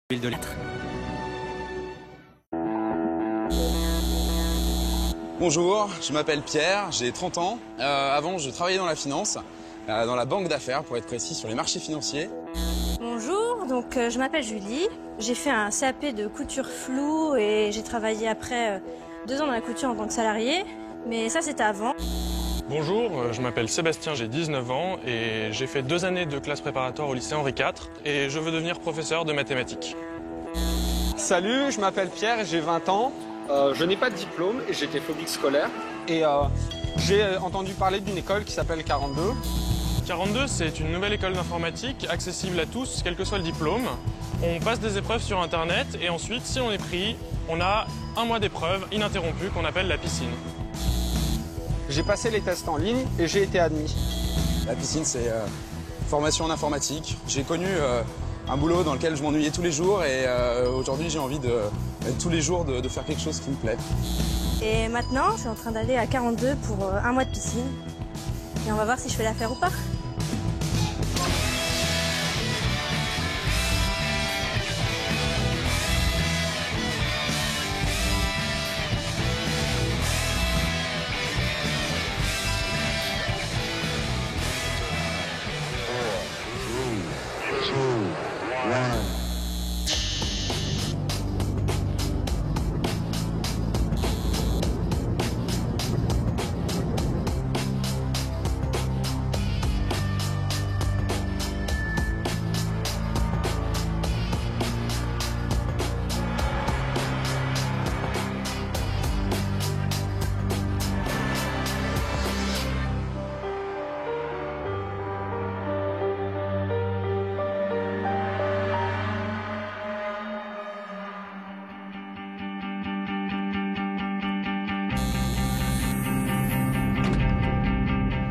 L'huile de lettres. Bonjour, je m'appelle Pierre, j'ai 30 ans. Avant, je travaillais dans la finance, dans la banque d'affaires, pour être précis, sur les marchés financiers. Bonjour, donc je m'appelle Julie. J'ai fait un CAP de couture floue et j'ai travaillé après 2 ans dans la couture en tant que salarié. Mais ça, c'était avant. Bonjour, je m'appelle Sébastien, j'ai 19 ans et j'ai fait 2 années de classe préparatoire au lycée Henri IV et je veux devenir professeur de mathématiques. Salut, je m'appelle Pierre et j'ai 20 ans. Je n'ai pas de diplôme et j'étais phobique scolaire. Et j'ai entendu parler d'une école qui s'appelle 42. 42, c'est une nouvelle école d'informatique accessible à tous, quel que soit le diplôme. On passe des épreuves sur Internet et ensuite, si on est pris, on a 1 mois d'épreuves ininterrompues qu'on appelle la piscine. J'ai passé les tests en ligne et j'ai été admis. La piscine, c'est formation en informatique. J'ai connu un boulot dans lequel je m'ennuyais tous les jours et aujourd'hui, j'ai envie tous les jours de faire quelque chose qui me plaît. Et maintenant, je suis en train d'aller à 42 pour 1 mois de piscine. Et on va voir si je fais l'affaire ou pas.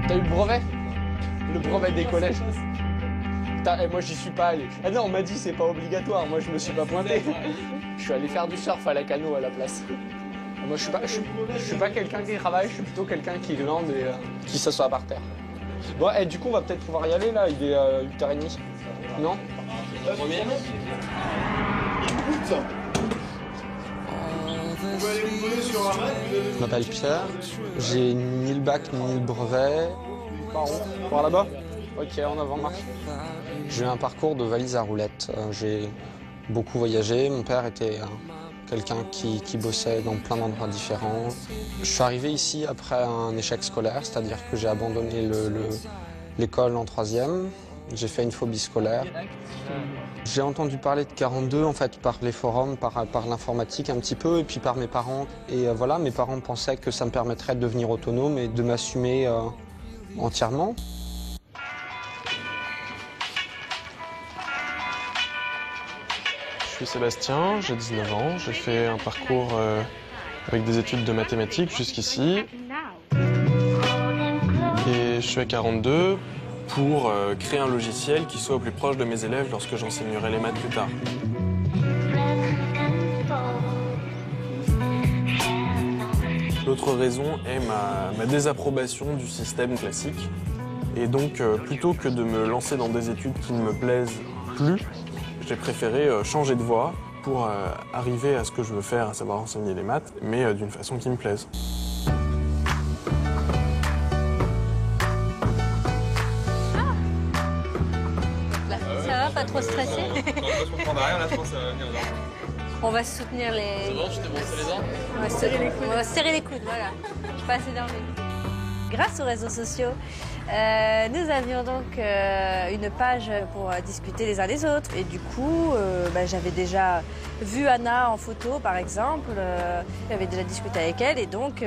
T'as eu le brevet? Le brevet des collèges? Et moi j'y suis pas allé. Ah non, on m'a dit c'est pas obligatoire, moi je me suis pas pointé. Je suis allé faire du surf à la cano à la place. Moi je suis pas quelqu'un qui travaille, je suis plutôt quelqu'un qui glande et qui s'assoit par terre. Bon, et du coup on va peut-être pouvoir y aller là, il est 8h30. Non? Je m'appelle Pierre, j'ai ni le bac ni le brevet. Par où? Par là-bas? Ok, en avant, marche. J'ai eu un parcours de valise à roulettes. J'ai beaucoup voyagé. Mon père était quelqu'un qui bossait dans plein d'endroits différents. Je suis arrivé ici après un échec scolaire, c'est-à-dire que j'ai abandonné l'école en 3e. J'ai fait une phobie scolaire. J'ai entendu parler de 42 en fait par les forums, par l'informatique un petit peu et puis par mes parents. Et voilà, mes parents pensaient que ça me permettrait de devenir autonome et de m'assumer entièrement. Je suis Sébastien, j'ai 19 ans, j'ai fait un parcours avec des études de mathématiques jusqu'ici. Et je suis à 42 pour créer un logiciel qui soit au plus proche de mes élèves lorsque j'enseignerai les maths plus tard. L'autre raison est ma désapprobation du système classique. Et donc, plutôt que de me lancer dans des études qui ne me plaisent plus, j'ai préféré changer de voie pour arriver à ce que je veux faire, à savoir enseigner les maths, mais d'une façon qui me plaise. Ça va, pas trop stressé? On prend derrière, là, je pense que ça va venir. On va se soutenir les... C'est bon, je t'ai brossé les dents? On va se serrer les coudes. On va se serrer les coudes, voilà. Je suis pas assez énervée. Grâce aux réseaux sociaux, nous avions donc une page pour discuter les uns des autres. Et du coup, j'avais déjà vu Anna en photo, par exemple. J'avais déjà discuté avec elle. Et donc,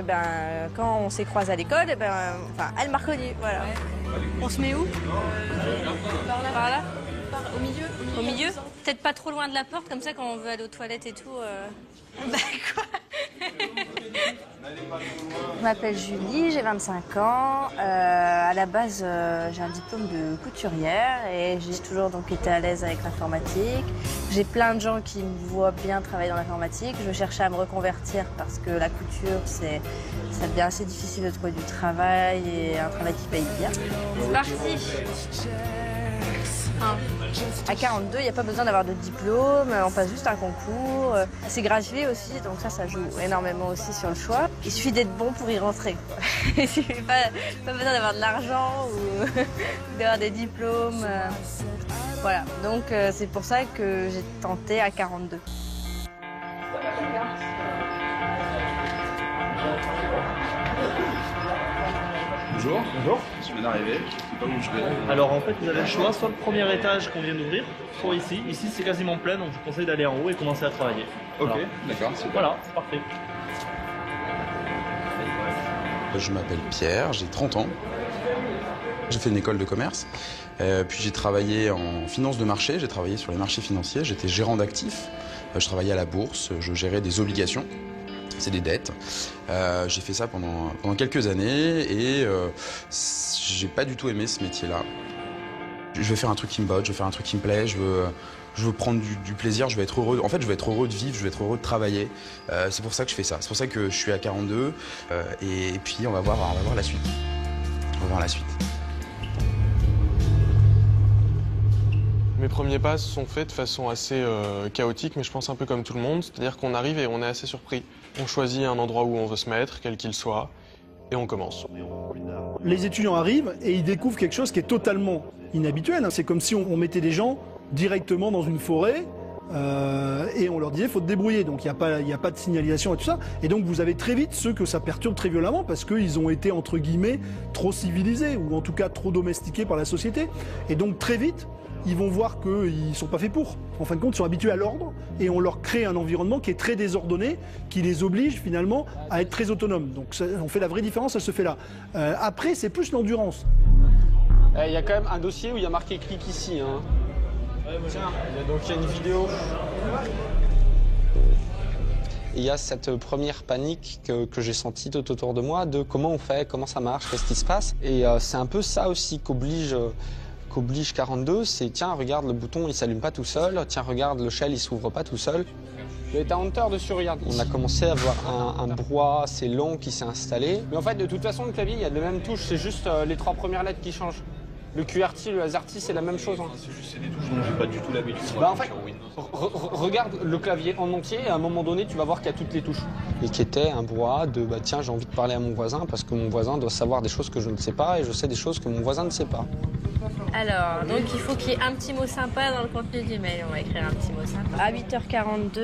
quand on s'est croisés à l'école, elle m'a reconnue. Voilà. On se met où? Par là? Au milieu? Au milieu? Peut-être pas trop loin de la porte, comme ça, quand on veut aller aux toilettes et tout. Quoi? Je m'appelle Julie, j'ai 25 ans. À la base, j'ai un diplôme de couturière et j'ai toujours donc été à l'aise avec l'informatique. J'ai plein de gens qui me voient bien travailler dans l'informatique. Je cherchais à me reconvertir parce que la couture, ça devient assez difficile de trouver du travail et un travail qui paye bien. C'est parti. À 42, il n'y a pas besoin d'avoir de diplôme, on passe juste un concours. C'est gratuit aussi, donc ça joue énormément aussi sur le choix. Il suffit d'être bon pour y rentrer. Il suffit pas besoin d'avoir de l'argent ou d'avoir des diplômes. Voilà, donc c'est pour ça que j'ai tenté à 42. Bonjour. Bonjour. Je viens d'arriver, je sais pas où je vais. Alors en fait vous avez le choix, soit le premier étage qu'on vient d'ouvrir, soit ici. Ici c'est quasiment plein, donc je vous conseille d'aller en haut et commencer à travailler. Ok, Voilà. d'accord, super. Voilà, c'est parfait. Je m'appelle Pierre, j'ai 30 ans. J'ai fait une école de commerce, puis j'ai travaillé en finance de marché, j'ai travaillé sur les marchés financiers, j'étais gérant d'actifs, je travaillais à la bourse, je gérais des obligations. C'est des dettes. J'ai fait ça pendant quelques années et j'ai pas du tout aimé ce métier-là. Je veux faire un truc qui me botte, je veux faire un truc qui me plaît, je veux prendre du plaisir, je veux être heureux. En fait, je veux être heureux de vivre, je veux être heureux de travailler. C'est pour ça que je fais ça. C'est pour ça que je suis à 42 et puis on va voir la suite. On va voir la suite. Mes premiers pas se sont faits de façon assez chaotique, mais je pense un peu comme tout le monde. C'est-à-dire qu'on arrive et on est assez surpris. On choisit un endroit où on veut se mettre, quel qu'il soit, et on commence. Les étudiants arrivent et ils découvrent quelque chose qui est totalement inhabituel. C'est comme si on mettait des gens directement dans une forêt et on leur disait faut te débrouiller. Donc il n'y a pas de signalisation et tout ça. Et donc vous avez très vite ceux que ça perturbe très violemment parce qu'ils ont été entre guillemets trop civilisés ou en tout cas trop domestiqués par la société. Et donc très vite, ils vont voir qu'ils ne sont pas faits pour. En fin de compte, ils sont habitués à l'ordre et on leur crée un environnement qui est très désordonné, qui les oblige finalement à être très autonomes. Donc ça, on fait la vraie différence, elle se fait là. Après, c'est plus l'endurance. Il y a quand même un dossier où il y a marqué clic ici. Hein. Tiens, donc il y a une vidéo. Il y a cette première panique que j'ai sentie tout autour de moi de comment on fait, comment ça marche, qu'est-ce qui se passe. Et c'est un peu ça aussi qu'oblige 42, c'est tiens, regarde, le bouton il s'allume pas tout seul, tiens, regarde, le shell il s'ouvre pas tout seul. Il y a un Hunter dessus, regarde. On a commencé à avoir un brouhaha assez long qui s'est installé. Mais en fait, de toute façon, le clavier, il y a les mêmes touches, c'est juste les 3 premières lettres qui changent. Le QWERTY, le AZERTY, c'est la même chose. Hein. C'est juste des touches dont j'ai pas du tout l'habitude. Bah en fait, regarde le clavier en entier et à un moment donné, tu vas voir qu'il y a toutes les touches. Et qui était un brouhaha de bah tiens, j'ai envie de parler à mon voisin parce que mon voisin doit savoir des choses que je ne sais pas et je sais des choses que mon voisin ne sait pas. Alors, donc il faut qu'il y ait un petit mot sympa dans le contenu du mail. On va écrire un petit mot sympa. À 8h42,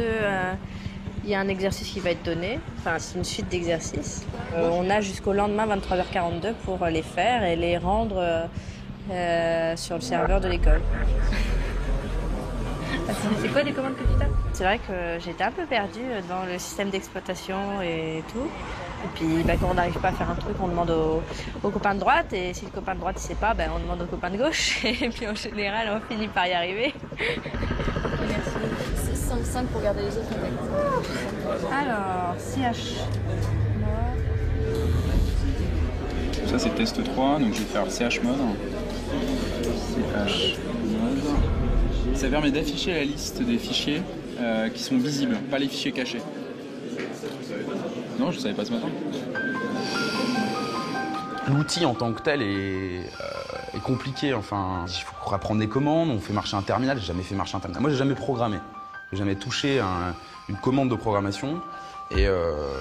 il y a un exercice qui va être donné. Enfin, c'est une suite d'exercices. On a jusqu'au lendemain, 23h42, pour les faire et les rendre sur le serveur de l'école. C'est quoi les commandes que tu tapes? C'est vrai que j'étais un peu perdue dans le système d'exploitation et tout. Et puis quand on n'arrive pas à faire un truc, on demande au copain de droite. Et si le copain de droite ne sait pas, on demande au copain de gauche. Et puis en général, on finit par y arriver. Merci. 5 pour garder les autres contacts. Alors, CH. Ça c'est test 3, donc je vais faire CH mode. CH mode. Ça permet d'afficher la liste des fichiers qui sont visibles, pas les fichiers cachés. Non, je ne savais pas ce matin. L'outil en tant que tel est compliqué. Enfin, il faut apprendre des commandes, on fait marcher un terminal. J'ai jamais fait marcher un terminal. Moi, j'ai jamais programmé. J'ai jamais touché une commande de programmation. Et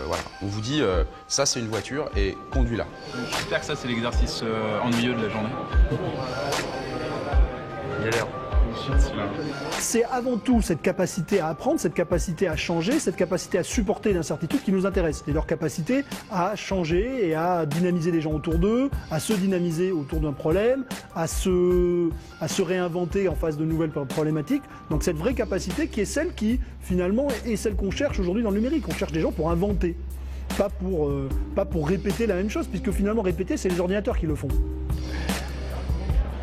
voilà, on vous dit, ça c'est une voiture et conduis-la. J'espère que ça c'est l'exercice ennuyeux de la journée. Il a l'air. C'est avant tout cette capacité à apprendre, cette capacité à changer, cette capacité à supporter l'incertitude qui nous intéresse. Et leur capacité à changer et à dynamiser les gens autour d'eux, à se dynamiser autour d'un problème, à se réinventer en face de nouvelles problématiques. Donc cette vraie capacité qui est celle qui, finalement, est celle qu'on cherche aujourd'hui dans le numérique. On cherche des gens pour inventer, pas pour répéter la même chose, puisque finalement répéter, c'est les ordinateurs qui le font.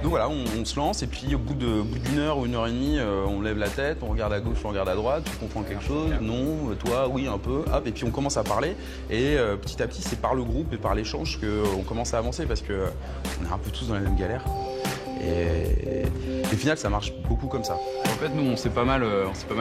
Donc voilà, on se lance et puis au bout d'une heure ou 1h30, on lève la tête, on regarde à gauche, on regarde à droite, tu comprends quelque chose, non, toi, oui, un peu, hop, et puis on commence à parler. Et petit à petit, c'est par le groupe et par l'échange qu'on commence à avancer parce qu'on est un peu tous dans la même galère. Et au final, ça marche beaucoup comme ça. fait, nous, on s'est pas mal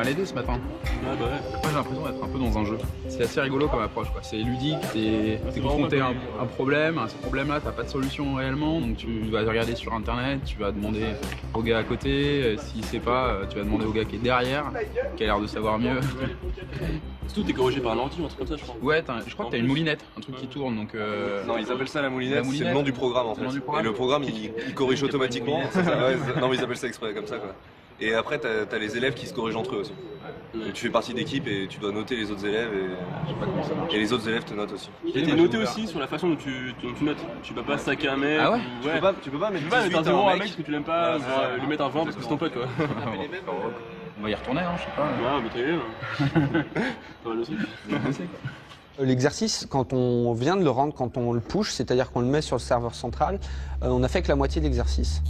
aidé ce matin. Ah bah ouais. Moi, j'ai l'impression d'être un peu dans un jeu. C'est assez rigolo comme approche, quoi. C'est ludique, t'es confronté à un problème. À ce problème-là, t'as pas de solution réellement, donc tu vas regarder sur Internet, tu vas demander au gars à côté. S'il sait pas, tu vas demander au gars qui est derrière, qui a l'air de savoir mieux. Tout est corrigé par un lentille, un truc comme ça, je crois. Ouais, je crois que t'as une moulinette, un truc qui tourne, donc... Non, ils appellent ça la moulinette, c'est le nom du programme en fait. Et le programme, il corrige automatiquement. Non, mais ils appellent ça exprès comme ça, quoi. Et après, t'as les élèves qui se corrigent entre eux aussi. Donc, tu fais partie d'équipe et tu dois noter les autres élèves et les autres élèves te notent aussi. Et t'es noté aussi sur la façon dont tu notes. Tu peux pas saquer un mec. Ah ouais, Tu peux pas mettre un 18 à zéro à un mec mec parce que tu l'aimes pas, lui mettre un 20 parce que c'est ton pote quoi. On va y retourner, hein, je sais pas. Ouais, mais très bien. Pas mal de trucs. L'exercice, quand on vient de le rendre, quand on le push, c'est-à-dire qu'on le met sur le serveur central, on a fait que la moitié de l'exercice.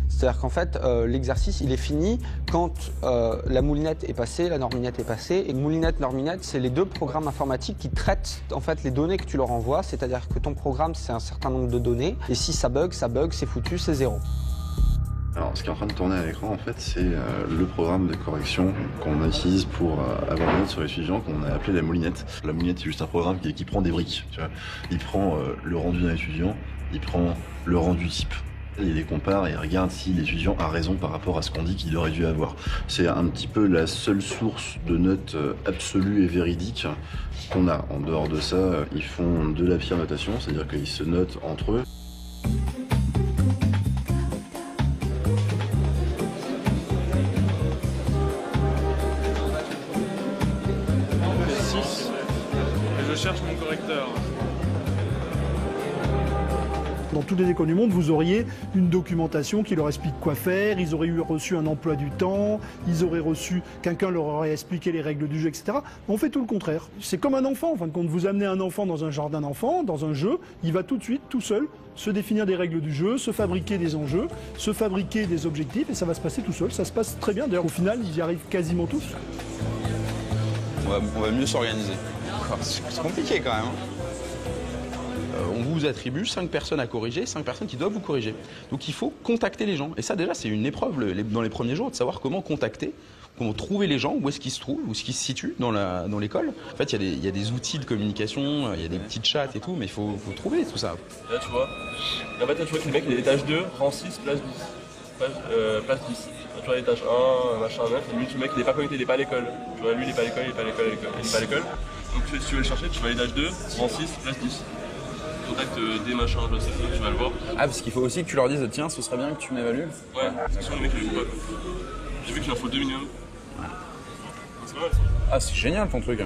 C'est-à-dire qu'en fait, l'exercice, il est fini quand la moulinette est passée, la norminette est passée. Et moulinette, norminette, c'est les deux programmes informatiques qui traitent en fait les données que tu leur envoies. C'est-à-dire que ton programme, c'est un certain nombre de données. Et si ça bug, c'est foutu, c'est zéro. Alors, ce qui est en train de tourner à l'écran, en fait, c'est le programme de correction qu'on utilise pour avoir des notes sur les étudiants, qu'on a appelé la moulinette. La moulinette, c'est juste un programme qui prend des briques. Tu vois. Il prend le rendu d'un étudiant, il prend le rendu type. Il les compare et il regarde si l'étudiant a raison par rapport à ce qu'on dit qu'il aurait dû avoir. C'est un petit peu la seule source de notes absolue et véridique qu'on a. En dehors de ça, ils font de la peer notation, c'est-à-dire qu'ils se notent entre eux. Je cherche mon correcteur. Dans toutes les écoles du monde, vous auriez une documentation qui leur explique quoi faire, ils auraient reçu un emploi du temps, ils auraient reçu, quelqu'un leur aurait expliqué les règles du jeu, etc. On fait tout le contraire. C'est comme un enfant, en fin de compte. Vous amenez un enfant dans un jardin d'enfants, dans un jeu, il va tout de suite, tout seul, se définir des règles du jeu, se fabriquer des enjeux, se fabriquer des objectifs, et ça va se passer tout seul. Ça se passe très bien. D'ailleurs, au final, ils y arrivent quasiment tous. On va mieux s'organiser. C'est compliqué quand même. On vous attribue 5 personnes à corriger, 5 personnes qui doivent vous corriger. Donc il faut contacter les gens. Et ça déjà c'est une épreuve dans les premiers jours de savoir comment contacter, comment trouver les gens, où est-ce qu'ils se trouvent, où est-ce qu'ils se situent dans l'école. En fait il y a des outils de communication, il y a des petits chats et tout, mais il faut trouver tout ça. Là tu vois, en fait tu vois que le mec il est étage 2, rang 6, place 10. Place 10. Tu vois l'étage 1, machin 9, et lui le mec il est pas connecté, il est pas à l'école. Tu vois lui il est pas à l'école, il est pas à l'école. Donc si tu veux le chercher, tu vas à l'étage 2, rang 6, place 10. Contact des machins, je sais, tu vas le voir. Ah, parce qu'il faut aussi que tu leur dises, tiens, ce serait bien que tu m'évalues. Ouais, parce que sinon le mec il joue pas. J'ai vu qu'il en faut 2 minimum. C'est pas mal ça. Ah, c'est génial ton truc.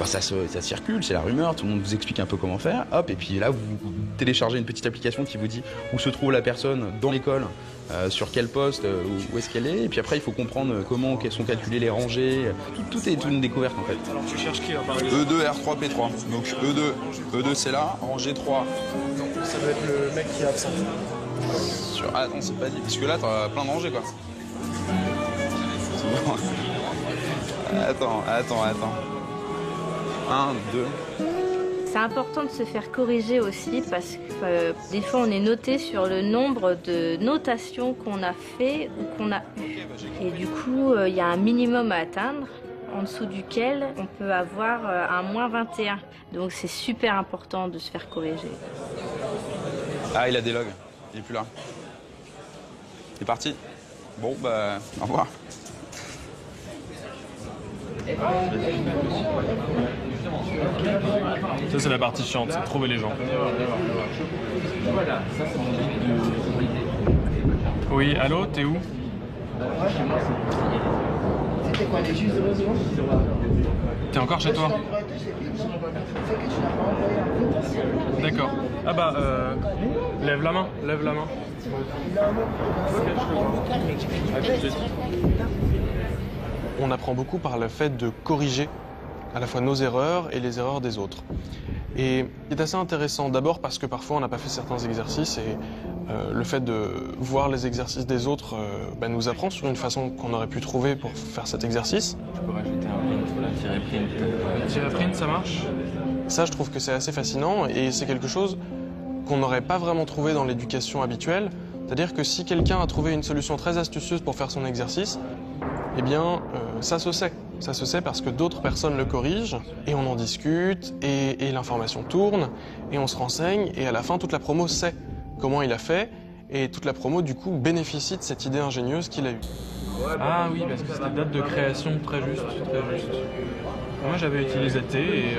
Bah, ça circule, c'est la rumeur, tout le monde vous explique un peu comment faire. Hop, et puis là, vous téléchargez une petite application qui vous dit où se trouve la personne dans l'école, sur quel poste, où est-ce qu'elle est. Et puis après, il faut comprendre comment sont calculées les rangées. Tout est une découverte en fait. Alors tu cherches qui là par exemple E2, R3, P3. Donc E2 c'est là, rangée 3. Donc ça doit être le mec qui est absent. Ah non, c'est pas dit, parce que là, t'as plein de rangées quoi. Attends. 1, 2. C'est important de se faire corriger aussi parce que des fois on est noté sur le nombre de notations qu'on a fait ou qu'on a eu. Et du coup, il y a un minimum à atteindre en dessous duquel on peut avoir un moins 21. Donc c'est super important de se faire corriger. Ah, il a des logs. Il est plus là. Il est parti. Bon, bah, au revoir. Ça c'est la partie chiante, c'est trouver les gens. Oui, allô, t'es où? T'es encore chez toi? D'accord. Ah bah, lève la main. On apprend beaucoup par le fait de corriger à la fois nos erreurs et les erreurs des autres. Et c'est assez intéressant d'abord parce que parfois on n'a pas fait certains exercices et le fait de voir les exercices des autres nous apprend sur une façon qu'on aurait pu trouver pour faire cet exercice. Je peux rajouter un print, tirer print. Tirer print, ça marche? Ça, je trouve que c'est assez fascinant et c'est quelque chose qu'on n'aurait pas vraiment trouvé dans l'éducation habituelle C'est-à-dire que si quelqu'un a trouvé une solution très astucieuse pour faire son exercice, eh bien, ça se sait. Ça se sait parce que d'autres personnes le corrigent, et on en discute, et l'information tourne, et on se renseigne, et à la fin, toute la promo sait comment il a fait, et toute la promo, du coup, bénéficie de cette idée ingénieuse qu'il a eue. Ah oui, parce que c'était date de création, très juste, très juste. Moi, j'avais utilisé T, et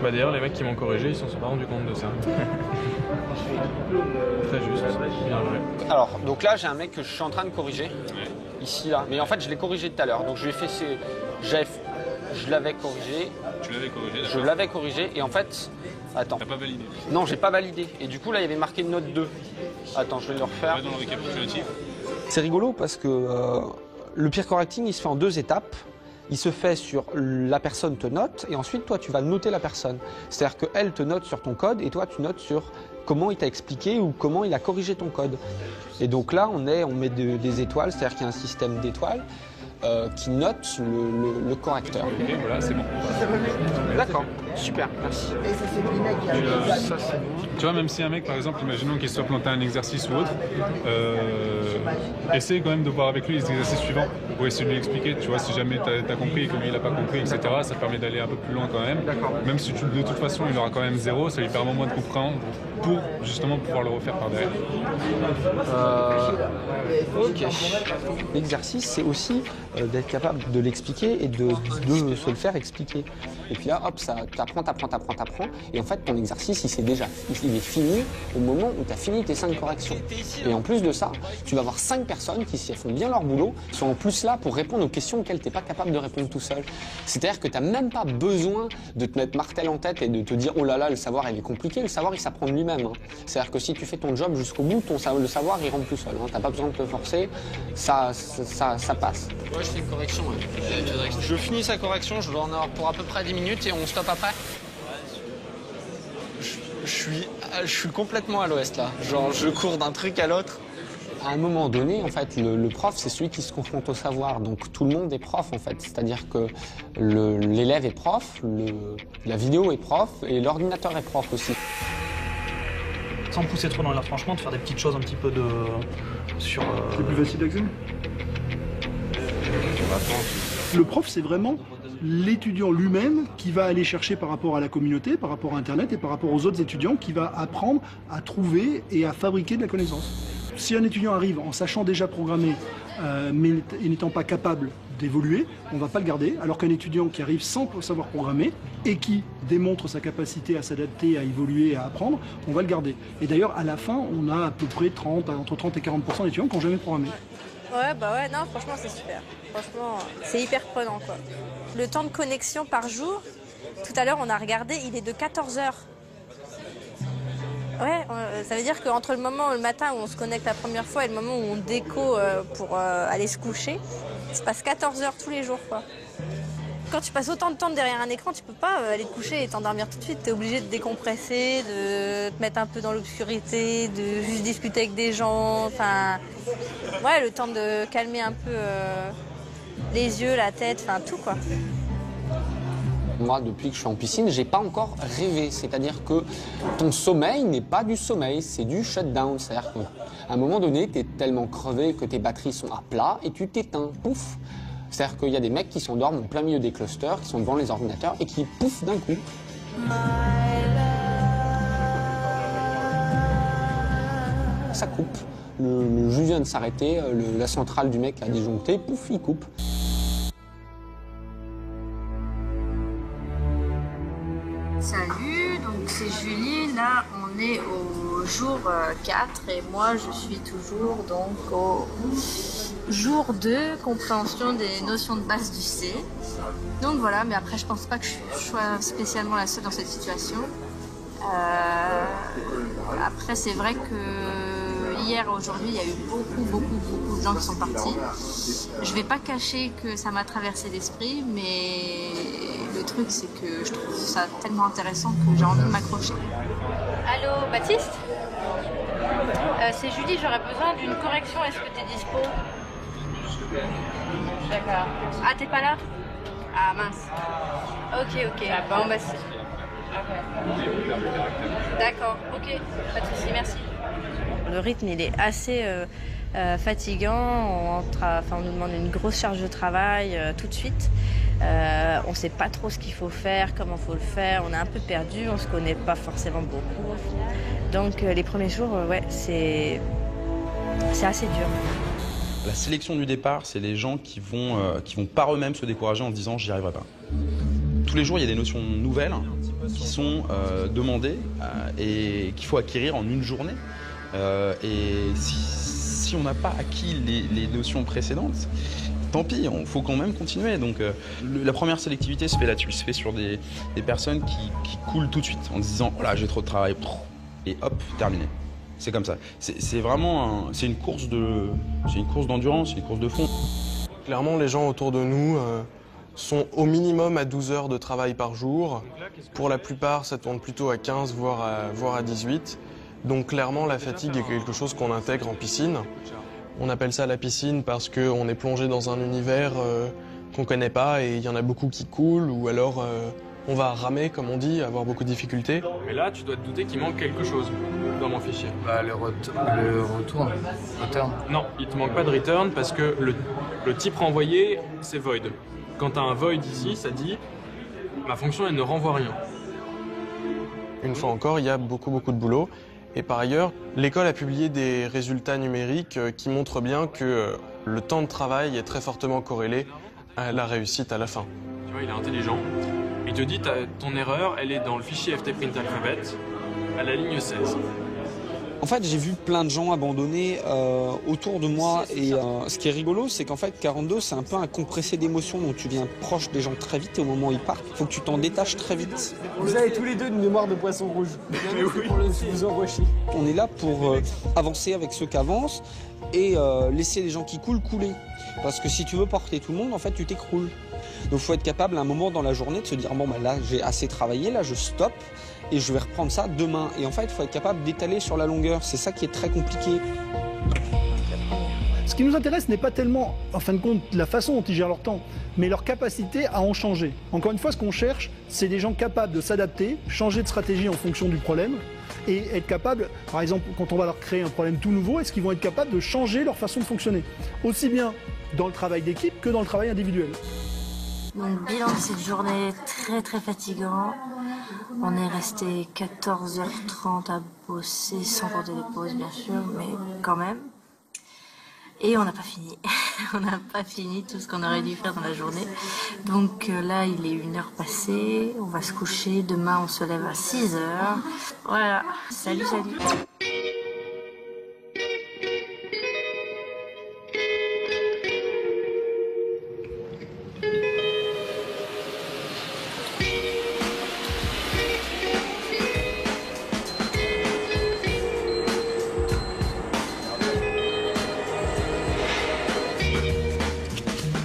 d'ailleurs, les mecs qui m'ont corrigé, ils s'en sont pas rendus compte de ça. Très juste, bien joué. Alors, donc là, j'ai un mec que je suis en train de corriger. Ici, là. Mais en fait, je l'ai corrigé tout à l'heure. Donc, je lui ai fait je l'avais corrigé. Tu l'avais corrigé, d'accord. Je l'avais corrigé. Et en fait, attends. T'as pas validé? Non, j'ai pas validé. Et du coup, là, il y avait marqué note 2. Attends, je vais le refaire. Dans le récapitulatif. C'est rigolo parce que le peer correcting, il se fait en 2 étapes. Il se fait sur la personne te note et ensuite, toi, tu vas noter la personne. C'est-à-dire qu'elle te note sur ton code et toi, tu notes sur comment il t'a expliqué ou comment il a corrigé ton code. Et donc là, on met des étoiles, c'est-à-dire qu'il y a un système d'étoiles qui note le correcteur. Ok, voilà, c'est bon. D'accord, super, merci. Tu vois, même si un mec, par exemple, imaginons qu'il soit planté un exercice ou autre, essaie quand même de voir avec lui les exercices suivants pour essayer de lui expliquer. Tu vois, si jamais tu as compris et que lui, il n'a pas compris, etc., ça permet d'aller un peu plus loin quand même. Même si de toute façon, il aura quand même 0, ça lui permet au moins de comprendre pour justement pouvoir le refaire par derrière. Ok. L'exercice, c'est aussi d'être capable de l'expliquer et de se le faire expliquer. Et puis là, hop, t'apprends. Et en fait, ton exercice, il est fini au moment où tu as fini tes 5 corrections. Et en plus de ça, tu vas avoir 5 personnes qui, si elles font bien leur boulot, sont en plus là pour répondre aux questions auxquelles tu n'es pas capable de répondre tout seul. C'est-à-dire que tu n'as même pas besoin de te mettre martel en tête et de te dire « Oh là là, le savoir, il est compliqué. Le savoir, il s'apprend de lui-même. » C'est-à-dire que si tu fais ton job jusqu'au bout, le savoir, il rentre tout seul. Tu n'as pas besoin de te forcer. Ça passe. Ouais, je fais une correction. Ouais. Je finis sa correction, je dois en avoir pour à peu près 10 minutes et on stoppe après. Je suis complètement à l'ouest là. Genre, je cours d'un truc à l'autre. À un moment donné, en fait, le prof, c'est celui qui se confronte au savoir. Donc tout le monde est prof, en fait. C'est-à-dire que l'élève est prof, la vidéo est prof et l'ordinateur est prof aussi. Sans pousser trop dans l'air, franchement, de faire des petites choses un petit peu sur... C'est plus facile d'accès. Le prof, c'est vraiment l'étudiant lui-même qui va aller chercher par rapport à la communauté, par rapport à Internet et par rapport aux autres étudiants, qui va apprendre à trouver et à fabriquer de la connaissance. Si un étudiant arrive en sachant déjà programmer, mais n'étant pas capable d'évoluer, on ne va pas le garder, alors qu'un étudiant qui arrive sans savoir programmer et qui démontre sa capacité à s'adapter, à évoluer, à apprendre, on va le garder. Et d'ailleurs, à la fin, on a à peu près entre 30 et 40% d'étudiants qui n'ont jamais programmé. Ouais, non, franchement, c'est super. Franchement, c'est hyper prenant, quoi. Le temps de connexion par jour, tout à l'heure, on a regardé, il est de 14 heures. Ouais, ça veut dire qu'entre le moment, le matin où on se connecte la première fois et le moment où on déco pour aller se coucher, il se passe 14 heures tous les jours, quoi. Quand tu passes autant de temps derrière un écran, tu peux pas aller te coucher et t'endormir tout de suite. Tu es obligé de décompresser, de te mettre un peu dans l'obscurité, de juste discuter avec des gens. Enfin, ouais, le temps de calmer un peu les yeux, la tête, enfin tout, quoi. Moi, depuis que je suis en piscine, j'ai pas encore rêvé. C'est-à-dire que ton sommeil n'est pas du sommeil, c'est du shutdown. C'est-à-dire qu'à un moment donné, tu es tellement crevé que tes batteries sont à plat et tu t'éteins. Pouf! C'est-à-dire qu'il y a des mecs qui s'endorment en plein milieu des clusters, qui sont devant les ordinateurs et qui pouf d'un coup. Ça coupe. Le jus vient de s'arrêter, la centrale du mec a disjoncté, pouf, il coupe. Salut, donc c'est Julie, là on est au jour 4 et moi je suis toujours donc au jour 2, compréhension des notions de base du C. Donc voilà, mais après je pense pas que je sois spécialement la seule dans cette situation. Après c'est vrai que hier et aujourd'hui il y a eu beaucoup de gens qui sont partis. Je vais pas cacher que ça m'a traversé l'esprit, mais le truc c'est que je trouve ça tellement intéressant que j'ai envie de m'accrocher. Allô, Baptiste ? C'est Julie, j'aurais besoin d'une correction, est-ce que tu es dispo ? D'accord. Ah, t'es pas là ? Ah mince. Ok. Bon, bah c'est... D'accord, ok, pas de soucis, merci. Le rythme, il est assez fatigant. On nous demande une grosse charge de travail tout de suite. On ne sait pas trop ce qu'il faut faire, comment il faut le faire. On est un peu perdu, on ne se connaît pas forcément beaucoup. Donc les premiers jours, c'est assez dur. La sélection du départ, c'est les gens qui vont par eux-mêmes se décourager en se disant « j'y arriverai pas ». Tous les jours, il y a des notions nouvelles qui sont demandées et qu'il faut acquérir en une journée. Et si on n'a pas acquis les notions précédentes, tant pis, il faut quand même continuer. Donc la première sélectivité se fait là-dessus, se fait sur des personnes qui coulent tout de suite en se disant « oh là, j'ai trop de travail ». Et hop, terminé. C'est comme ça. C'est vraiment c'est une course d'endurance, une course de fond. Clairement, les gens autour de nous sont au minimum à 12 heures de travail par jour. Pour la plupart, ça tourne plutôt à 15, voire à 18. Donc clairement, la fatigue est quelque chose qu'on intègre en piscine. On appelle ça la piscine parce qu'on est plongé dans un univers qu'on ne connaît pas et il y en a beaucoup qui coulent ou alors on va ramer, comme on dit, avoir beaucoup de difficultés. Mais là, tu dois te douter qu'il manque quelque chose dans mon fichier. Bah, le return. Non, il te manque pas de return parce que le type renvoyé, c'est void. Quand tu as un void ici, ça dit ma fonction, elle ne renvoie rien. Une fois encore, il y a beaucoup de boulot. Et par ailleurs, l'école a publié des résultats numériques qui montrent bien que le temps de travail est très fortement corrélé à la réussite à la fin. Tu vois, il est intelligent. Il te dit ton erreur, elle est dans le fichier ftprint alphabet à la ligne 16. En fait, j'ai vu plein de gens abandonner autour de moi et ce qui est rigolo, c'est qu'en fait, 42, c'est un peu un compressé d'émotions, donc tu viens proche des gens très vite et au moment où ils partent, il faut que tu t'en détaches très vite. Vous avez tous les deux une mémoire de poisson rouge. Vous enrochez. On est là pour avancer avec ceux qui avancent et laisser les gens qui coulent couler. Parce que si tu veux porter tout le monde, en fait, tu t'écroules. Donc il faut être capable à un moment dans la journée de se dire bon, bah, là, j'ai assez travaillé, là, je stoppe. Et je vais reprendre ça demain. Et en fait, il faut être capable d'étaler sur la longueur. C'est ça qui est très compliqué. Ce qui nous intéresse n'est pas tellement, en fin de compte, la façon dont ils gèrent leur temps, mais leur capacité à en changer. Encore une fois, ce qu'on cherche, c'est des gens capables de s'adapter, changer de stratégie en fonction du problème, et être capables, par exemple, quand on va leur créer un problème tout nouveau, est-ce qu'ils vont être capables de changer leur façon de fonctionner, aussi bien dans le travail d'équipe que dans le travail individuel. Donc bilan de cette journée très fatigant. On est resté 14h30 à bosser, sans compter les pauses bien sûr, mais quand même. Et on n'a pas fini. On n'a pas fini tout ce qu'on aurait dû faire dans la journée. Donc là, il est 1h passée, on va se coucher. Demain, on se lève à 6h. Voilà, salut.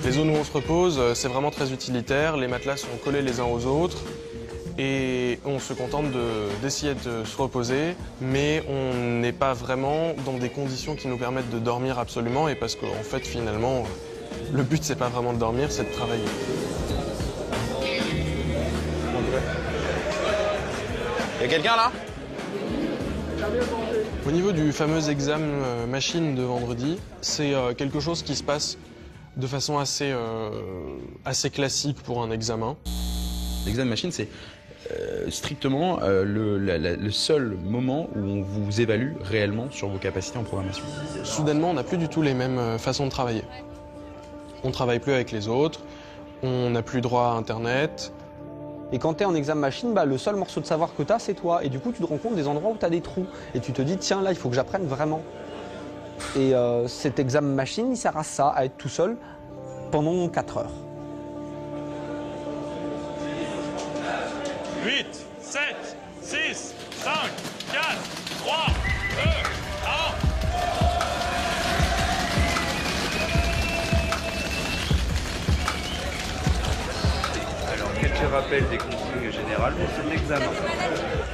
Les zones où on se repose, c'est vraiment très utilitaire. Les matelas sont collés les uns aux autres et on se contente d'essayer de se reposer, mais on n'est pas vraiment dans des conditions qui nous permettent de dormir absolument et parce qu'en fait, finalement, le but, c'est pas vraiment de dormir, c'est de travailler. Il y a quelqu'un là ? Au niveau du fameux examen machine de vendredi, c'est quelque chose qui se passe de façon assez classique pour un examen. L'examen machine, c'est strictement le seul moment où on vous évalue réellement sur vos capacités en programmation. Soudainement, on n'a plus du tout les mêmes façons de travailler. On ne travaille plus avec les autres, on n'a plus droit à Internet. Et quand tu es en examen machine, bah, le seul morceau de savoir que tu as, c'est toi. Et du coup, tu te rends compte des endroits où tu as des trous. Et tu te dis, tiens, là, il faut que j'apprenne vraiment. Et cet examen machine, il sert à ça, à être tout seul pendant 4 heures. 8, 7, 6, 5, 4, 3, 2, 1. Alors, quelques rappels des consignes générales pour cet examen.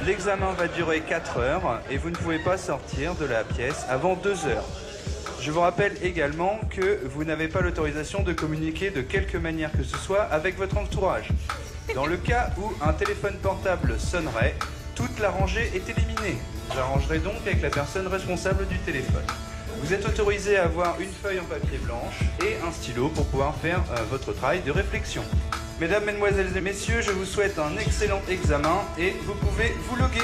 L'examen va durer 4 heures et vous ne pouvez pas sortir de la pièce avant 2 heures. Je vous rappelle également que vous n'avez pas l'autorisation de communiquer de quelque manière que ce soit avec votre entourage. Dans le cas où un téléphone portable sonnerait, toute la rangée est éliminée. J'arrangerai donc avec la personne responsable du téléphone. Vous êtes autorisé à avoir une feuille en papier blanche et un stylo pour pouvoir faire votre travail de réflexion. Mesdames, mesdemoiselles et messieurs, je vous souhaite un excellent examen et vous pouvez vous loguer.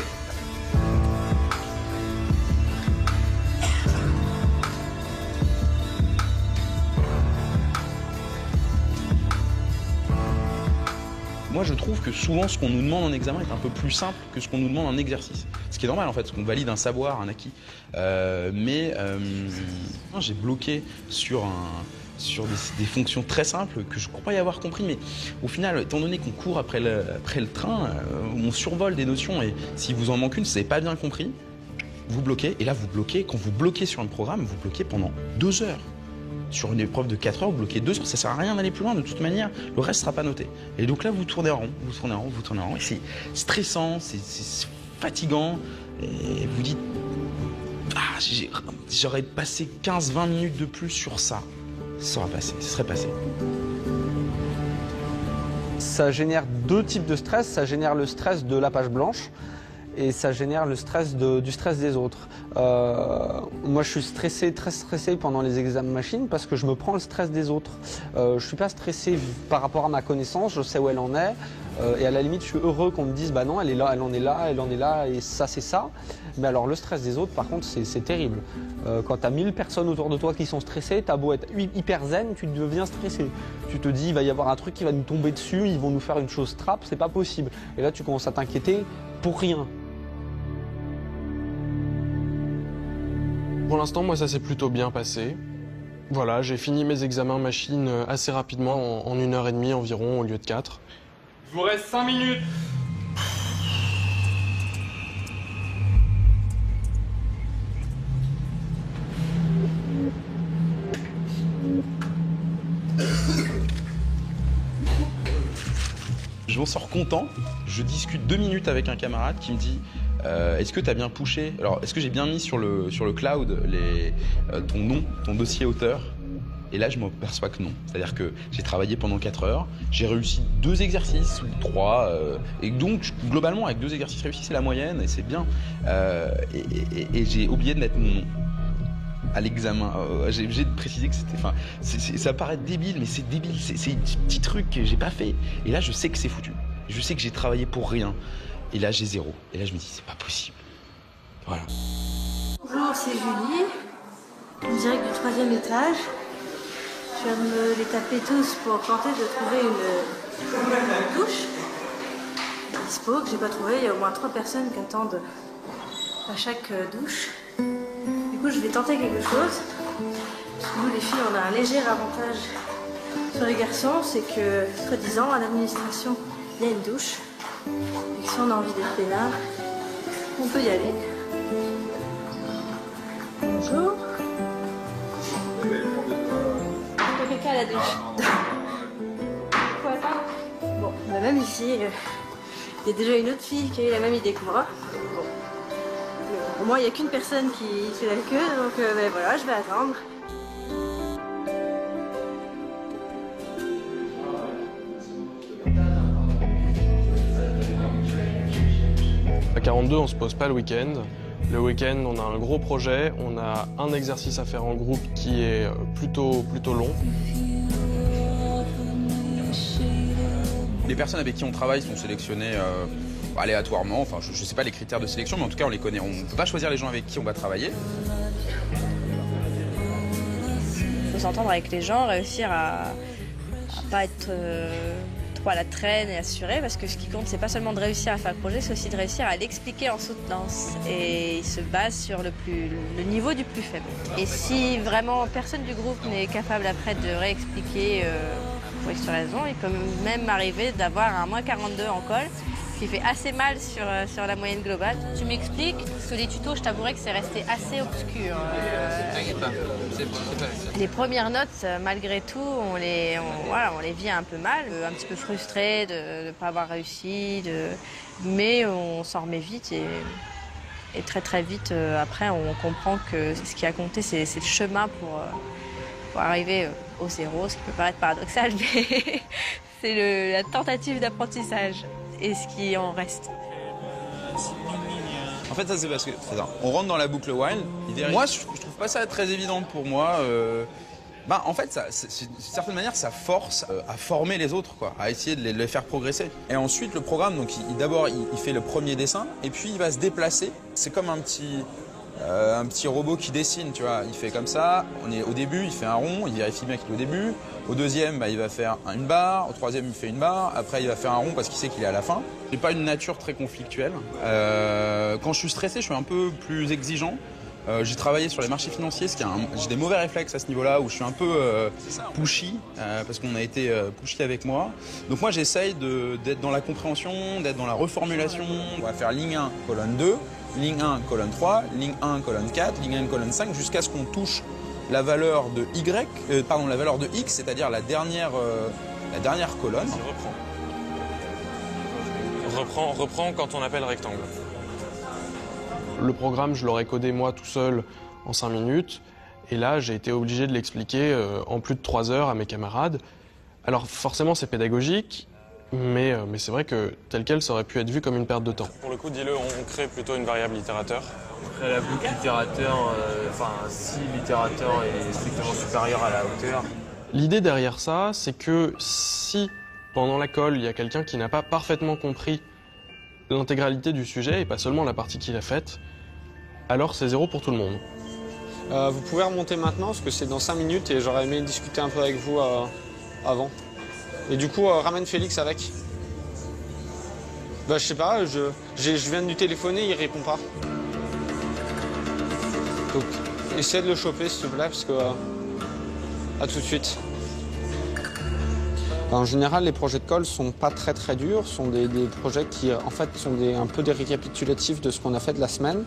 Moi, je trouve que souvent, ce qu'on nous demande en examen est un peu plus simple que ce qu'on nous demande en exercice. Ce qui est normal, en fait, parce qu'on valide un savoir, un acquis. J'ai bloqué sur des fonctions très simples que je ne crois pas y avoir compris. Mais au final, étant donné qu'on court après le train, on survole des notions. Et si vous en manque une, si vous n'avez pas bien compris, vous bloquez. Et là, vous bloquez. Quand vous bloquez sur un programme, vous bloquez pendant 2 heures. Sur une épreuve de 4 heures, vous bloquez 2 heures, ça sert à rien d'aller plus loin de toute manière, le reste ne sera pas noté. Et donc là, vous tournez en rond, vous tournez en rond, vous tournez en rond, et c'est stressant, c'est fatigant, et vous dites, ah, j'aurais passé 15-20 minutes de plus sur ça, ça serait passé. Ça génère 2 types de stress, ça génère le stress de la page blanche, et ça génère le stress du stress des autres. Moi, je suis très stressé pendant les examens machines parce que je me prends le stress des autres. Je ne suis pas stressé par rapport à ma connaissance, je sais où elle en est. Et à la limite, je suis heureux qu'on me dise, bah non, elle est là, elle en est là, elle en est là, et ça, c'est ça. Mais alors, le stress des autres, par contre, c'est terrible. Quand tu as 1000 personnes autour de toi qui sont stressées, tu as beau être hyper zen, tu deviens stressé. Tu te dis, il va y avoir un truc qui va nous tomber dessus, ils vont nous faire une chose trappe, c'est pas possible. Et là, tu commences à t'inquiéter pour rien. Pour l'instant, moi, ça s'est plutôt bien passé. Voilà, j'ai fini mes examens machines assez rapidement, en 1h30 environ, au lieu de 4. Il vous reste 5 minutes. Je m'en sors content, je discute 2 minutes avec un camarade qui me dit est-ce que tu as bien pushé? Alors, est-ce que j'ai bien mis sur le cloud ton nom, ton dossier auteur? Et là, je m'aperçois que non. C'est-à-dire que j'ai travaillé pendant 4 heures, j'ai réussi 2 exercices ou 3, et donc, globalement, avec 2 exercices réussis, c'est la moyenne, et c'est bien. Et j'ai oublié de mettre mon nom à l'examen. J'ai obligé de préciser que c'était... Enfin, ça paraît débile, mais c'est débile. C'est des petits trucs que j'ai pas fait. Et là, je sais que c'est foutu. Je sais que j'ai travaillé pour rien. Et là, j'ai 0. Et là, je me dis, c'est pas possible. Voilà. Bonjour, c'est Julie, en direct du 3e étage. Je viens de me les taper tous pour tenter de trouver une douche. Dispo, que j'ai pas trouvé. Il y a au moins 3 personnes qui attendent à chaque douche. Du coup, je vais tenter quelque chose. Nous, les filles, on a un léger avantage sur les garçons, c'est que, soi-disant, à l'administration, il y a une douche. Et si on a envie d'être peinard, on peut y aller. Bonjour. Il y a quelqu'un à la douche. Faut attendre. Bon, bah même ici, il y a déjà une autre fille qui a eu la même idée que moi. Bon. Au moins, il n'y a qu'une personne qui fait la queue, donc ben voilà, je vais attendre. À 42, on se pose pas le week-end. Le week-end, on a un gros projet, on a un exercice à faire en groupe qui est plutôt long. Les personnes avec qui on travaille sont sélectionnées aléatoirement. Enfin, je ne sais pas les critères de sélection, mais en tout cas, on les connaît. On ne peut pas choisir les gens avec qui on va travailler. Il faut s'entendre avec les gens, réussir à pas être trop à la traîne et assuré, parce que ce qui compte, c'est pas seulement de réussir à faire le projet, c'est aussi de réussir à l'expliquer en soutenance. Et il se base sur le niveau du plus faible. Et si vraiment personne du groupe n'est capable après de réexpliquer pour X raison, il peut même arriver d'avoir un -42 en colle, ce qui fait assez mal sur la moyenne globale. Tu m'expliques, sous les tutos, je t'avouerai que c'est resté assez obscur. T'inquiète pas, Les premières notes, malgré tout, on les vit un peu mal, un petit peu frustré de ne pas avoir réussi, mais on s'en remet vite et très très vite, après, on comprend que ce qui a compté, c'est le chemin pour arriver au 0, ce qui peut paraître paradoxal, mais c'est la tentative d'apprentissage et ce qui en reste. En fait, ça c'est parce que on rentre dans la boucle wild. Moi, je trouve pas ça très évident pour moi. En fait, d'une certaine manière, ça force à former les autres, quoi, à essayer de les faire progresser. Et ensuite, le programme, donc, d'abord, il fait le premier dessin, et puis il va se déplacer. C'est comme un petit robot qui dessine, tu vois. Il fait comme ça. Au début, il fait un rond, il vérifie bien qu'il est au début. Au deuxième, il va faire une barre. Au troisième, il fait une barre. Après, il va faire un rond parce qu'il sait qu'il est à la fin. J'ai pas une nature très conflictuelle. Quand je suis stressé, je suis un peu plus exigeant. J'ai travaillé sur les marchés financiers, j'ai des mauvais réflexes à ce niveau-là, où je suis un peu pushy, parce qu'on a été pushy avec moi. Donc moi j'essaye d'être dans la compréhension, d'être dans la reformulation. On va faire ligne 1, colonne 2, ligne 1, colonne 3, ligne 1, colonne 4, ligne 1, colonne 5, jusqu'à ce qu'on touche la valeur de la valeur de X, c'est-à-dire la dernière colonne. Reprends quand on appelle rectangle. Le programme, je l'aurais codé moi tout seul en 5 minutes. Et là, j'ai été obligé de l'expliquer en plus de 3 heures à mes camarades. Alors forcément, c'est pédagogique, mais c'est vrai que tel quel, ça aurait pu être vu comme une perte de temps. Pour le coup, dis-le, on crée plutôt une variable littérateur. On crée la boucle littérateur, si littérateur est strictement supérieur à la hauteur. L'idée derrière ça, c'est que si pendant la colle, il y a quelqu'un qui n'a pas parfaitement compris l'intégralité du sujet et pas seulement la partie qu'il a faite, alors c'est 0 pour tout le monde. Vous pouvez remonter maintenant parce que c'est dans 5 minutes et j'aurais aimé discuter un peu avec vous avant. Et du coup, ramène Félix avec. Je sais pas, je viens de lui téléphoner, il répond pas. Donc, essaie de le choper s'il te plaît parce que... à tout de suite. En général, les projets de colle sont pas très durs, sont des projets qui en fait sont un peu des récapitulatifs de ce qu'on a fait de la semaine.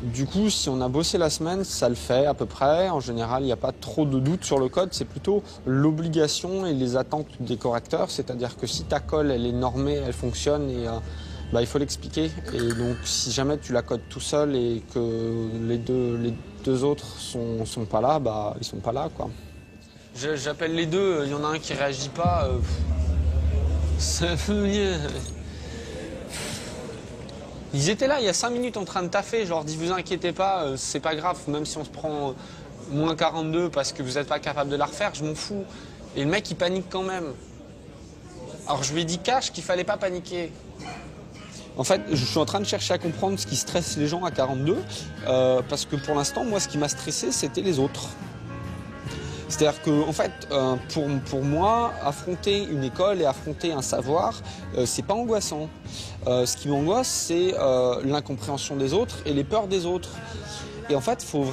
Du coup, si on a bossé la semaine, ça le fait à peu près. En général, il n'y a pas trop de doutes sur le code, c'est plutôt l'obligation et les attentes des correcteurs. C'est-à-dire que si ta colle, elle est normée, elle fonctionne et il faut l'expliquer. Et donc, si jamais tu la codes tout seul et que les deux autres sont pas là, ils sont pas là, quoi. J'appelle les deux, il y en a un qui réagit pas. Ils étaient là il y a 5 minutes en train de taffer, genre dis vous inquiétez pas, c'est pas grave, même si on se prend moins 42 parce que vous n'êtes pas capable de la refaire, je m'en fous. Et le mec il panique quand même. Alors je lui ai dit cash qu'il fallait pas paniquer. En fait, je suis en train de chercher à comprendre ce qui stresse les gens à 42, parce que pour l'instant, moi ce qui m'a stressé c'était les autres. C'est-à-dire que, en fait, pour moi, affronter une école et affronter un savoir, c'est pas angoissant. Ce qui m'angoisse, c'est l'incompréhension des autres et les peurs des autres. Et en fait, faut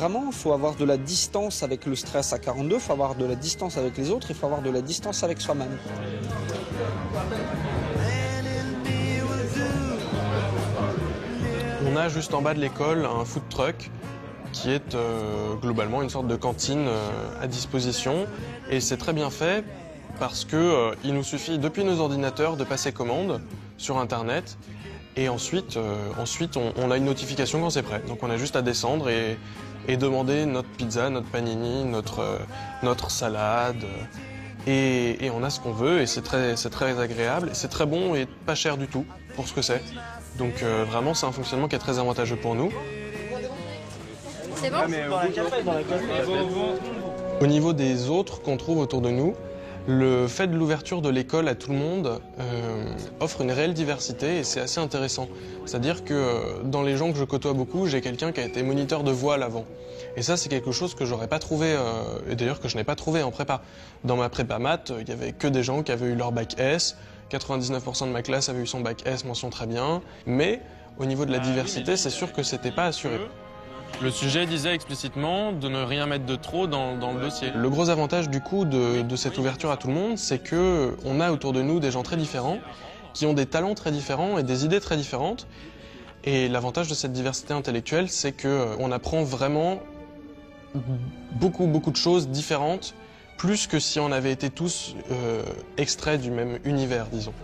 avoir de la distance avec le stress à 42, faut avoir de la distance avec les autres, il faut avoir de la distance avec soi-même. On a juste en bas de l'école un food truck qui est globalement une sorte de cantine à disposition. Et c'est très bien fait parce qu'il nous suffit depuis nos ordinateurs de passer commande sur Internet et ensuite on a une notification quand c'est prêt. Donc on a juste à descendre et demander notre pizza, notre panini, notre salade et on a ce qu'on veut et c'est très agréable. C'est très bon et pas cher du tout pour ce que c'est. Donc vraiment c'est un fonctionnement qui est très avantageux pour nous. C'est bon ? Au niveau des autres qu'on trouve autour de nous, le fait de l'ouverture de l'école à tout le monde offre une réelle diversité et c'est assez intéressant. C'est-à-dire que dans les gens que je côtoie beaucoup, j'ai quelqu'un qui a été moniteur de voile avant. Et ça, c'est quelque chose que j'aurais pas trouvé, et d'ailleurs que je n'ai pas trouvé en prépa. Dans ma prépa maths, il y avait que des gens qui avaient eu leur bac S, 99% de ma classe avait eu son bac S, mention très bien, mais au niveau de la diversité, c'est sûr que c'était pas assuré. Le sujet disait explicitement de ne rien mettre de trop dans le dossier. Le gros avantage du coup de cette ouverture à tout le monde, c'est qu'on a autour de nous des gens très différents, qui ont des talents très différents et des idées très différentes. Et l'avantage de cette diversité intellectuelle, c'est qu'on apprend vraiment beaucoup de choses différentes, plus que si on avait été tous extraits du même univers, disons.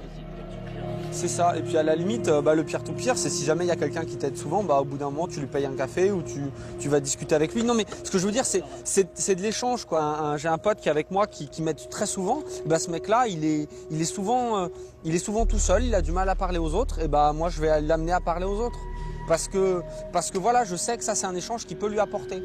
C'est ça, et puis à la limite, le pire tout pire, c'est si jamais il y a quelqu'un qui t'aide souvent, au bout d'un moment tu lui payes un café ou tu vas discuter avec lui. Non mais ce que je veux dire, c'est de l'échange, quoi. J'ai un pote qui est avec moi qui m'aide très souvent, ce mec-là, il est souvent tout seul, il a du mal à parler aux autres, et moi je vais l'amener à parler aux autres. Parce que voilà, je sais que ça c'est un échange qui peut lui apporter.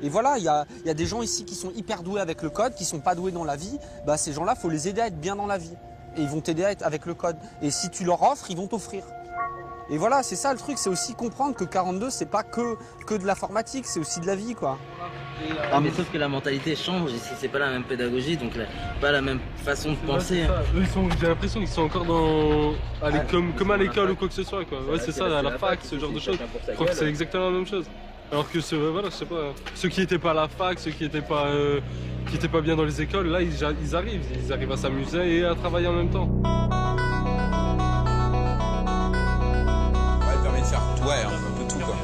Et voilà, il y a des gens ici qui sont hyper doués avec le code, qui sont pas doués dans la vie. Bah, ces gens-là, faut les aider à être bien dans la vie. Et ils vont t'aider à être avec le code. Et si tu leur offres, ils vont t'offrir. Et voilà, c'est ça le truc, c'est aussi comprendre que 42, c'est pas que de l'informatique, c'est aussi de la vie, quoi. Mais sauf que la mentalité change, ici c'est pas la même pédagogie, donc pas la même façon de penser. Eux, j'ai l'impression qu'ils sont encore comme à l'école ou quoi que ce soit, quoi. Ouais, c'est ça, à la fac, ce genre de choses. Je crois que c'est exactement la même chose. Alors que voilà, je sais pas, ceux qui étaient pas à la fac, ceux qui étaient pas bien dans les écoles, là ils arrivent à s'amuser et à travailler en même temps. Ouais, elle permet de faire un peu tout, quoi.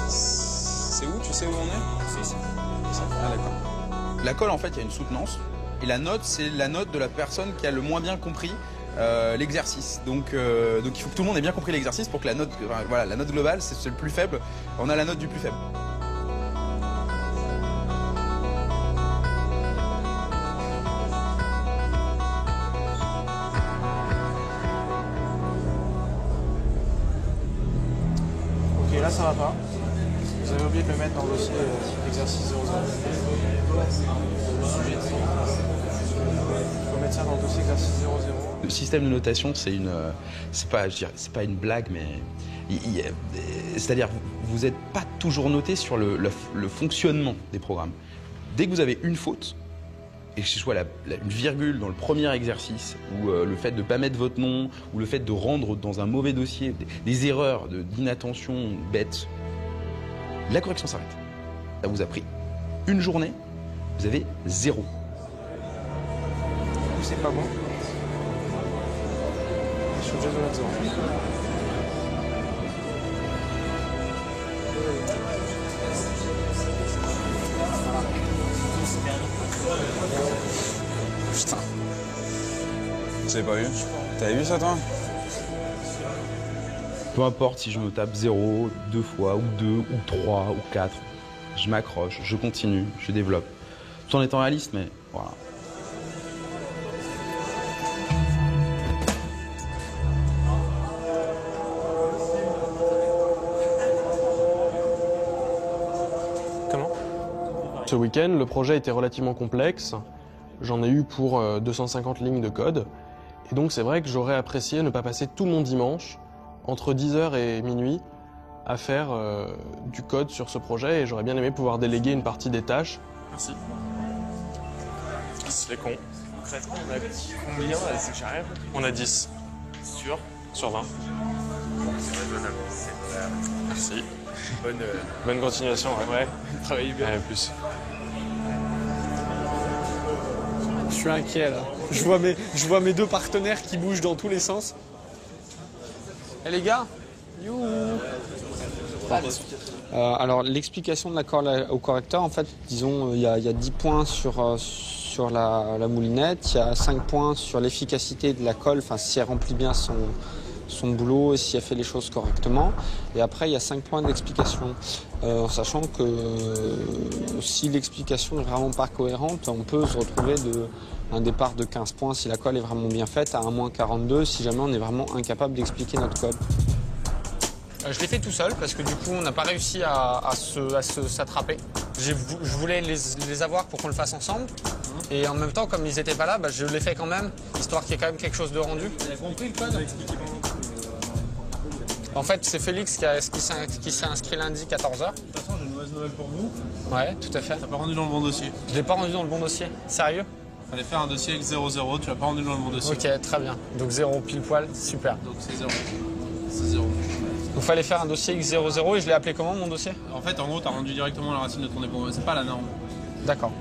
C'est où? Tu sais où on est? Ah, d'accord. La colle, en fait, il y a une soutenance. Et la note, c'est la note de la personne qui a le moins bien compris l'exercice. Donc il faut que tout le monde ait bien compris l'exercice pour que la note, voilà, la note globale, c'est le plus faible. On a la note du plus faible. Ok, là ça va pas. Vous avez oublié de le mettre dans le dossier exercice 00. Il faut mettre ça dans le dossier exercice 00. Le système de notation, c'est pas une blague, mais c'est-à-dire vous n'êtes pas toujours noté sur le fonctionnement des programmes. Dès que vous avez une faute, et que ce soit une virgule dans le premier exercice, ou le fait de ne pas mettre votre nom, ou le fait de rendre dans un mauvais dossier des erreurs d'inattention bêtes, la correction s'arrête. Ça vous a pris une journée, vous avez 0. C'est pas bon. Je suis obligé de mettre 0. Putain. Vous avez pas vu? T'avais vu ça, toi? Peu importe si je me tape 0, 2 fois, ou 2, ou 3, ou 4, je m'accroche, je continue, je développe. Tout en étant réaliste, mais voilà. Comment? Ce week-end, le projet était relativement complexe. J'en ai eu pour 250 lignes de code. Et donc c'est vrai que j'aurais apprécié ne pas passer tout mon dimanche, entre 10h et minuit, à faire du code sur ce projet. Et j'aurais bien aimé pouvoir déléguer une partie des tâches. Merci. C'est con. Concrètement, on a combien là, c'est que j'arrive? On a 10. Sur 20. C'est raisonnable. Merci. Bonne Bonne continuation, ouais. Travaillez bien. Allez, plus. Je suis inquiet là. Je vois mes deux partenaires qui bougent dans tous les sens. Eh les gars, alors l'explication de l'accord au correcteur, en fait, disons, il y a 10 points sur la moulinette, il y a 5 points sur l'efficacité de la colle, enfin si elle remplit bien son boulot et si elle fait les choses correctement. Et après, il y a 5 points d'explication, en sachant que si l'explication n'est vraiment pas cohérente, on peut se retrouver un départ de 15 points si la colle est vraiment bien faite, à un moins 42 si jamais on est vraiment incapable d'expliquer notre code. Je l'ai fait tout seul parce que du coup on n'a pas réussi à s'attraper. Je voulais les avoir pour qu'on le fasse ensemble et en même temps comme ils n'étaient pas là, je l'ai fait quand même, histoire qu'il y ait quand même quelque chose de rendu. Vous avez compris le code? En fait c'est Félix qui s'est inscrit lundi 14h. De toute façon j'ai une mauvaise nouvelle pour vous. Ouais, tout à fait. T'as pas rendu dans le bon dossier. Je l'ai pas rendu dans le bon dossiil, sérieux? Fallait faire un dossier avec 0,0, tu l'as pas rendu dans le bon dossier. Ok, très bien. Donc 0 pile poil, super. Donc c'est 0. C'est 0. Donc fallait faire un dossier X00 et je l'ai appelé comment mon dossier? En fait, en gros, t'as rendu directement la racine de ton dépôt. C'est pas la norme. D'accord.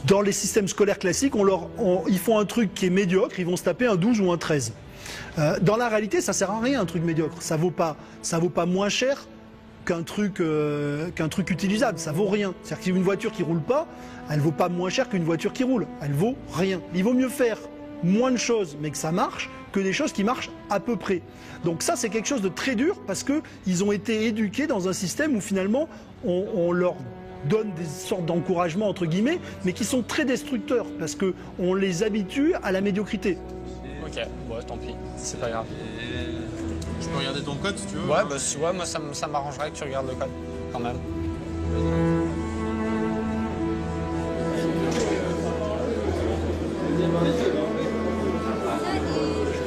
Dans les systèmes scolaires classiques, ils font un truc qui est médiocre, ils vont se taper un 12 ou un 13. Dans la réalité, ça sert à rien un truc médiocre. Ça vaut pas moins cher qu'un truc utilisable. Ça vaut rien. C'est-à-dire qu'une voiture qui roule pas, elle vaut pas moins cher qu'une voiture qui roule. Elle vaut rien. Il vaut mieux faire moins de choses, mais que ça marche, que des choses qui marchent à peu près. Donc ça, c'est quelque chose de très dur parce qu'ils ont été éduqués dans un système où finalement, on leur donne des sortes d'encouragements, entre guillemets, mais qui sont très destructeurs parce qu'on les habitue à la médiocrité. Ok, bon, tant pis, c'est pas grave. Je Je peux regarder ton code si tu veux. Ouais, bah si, ouais, moi ça m'arrangerait que tu regardes le code, quand même.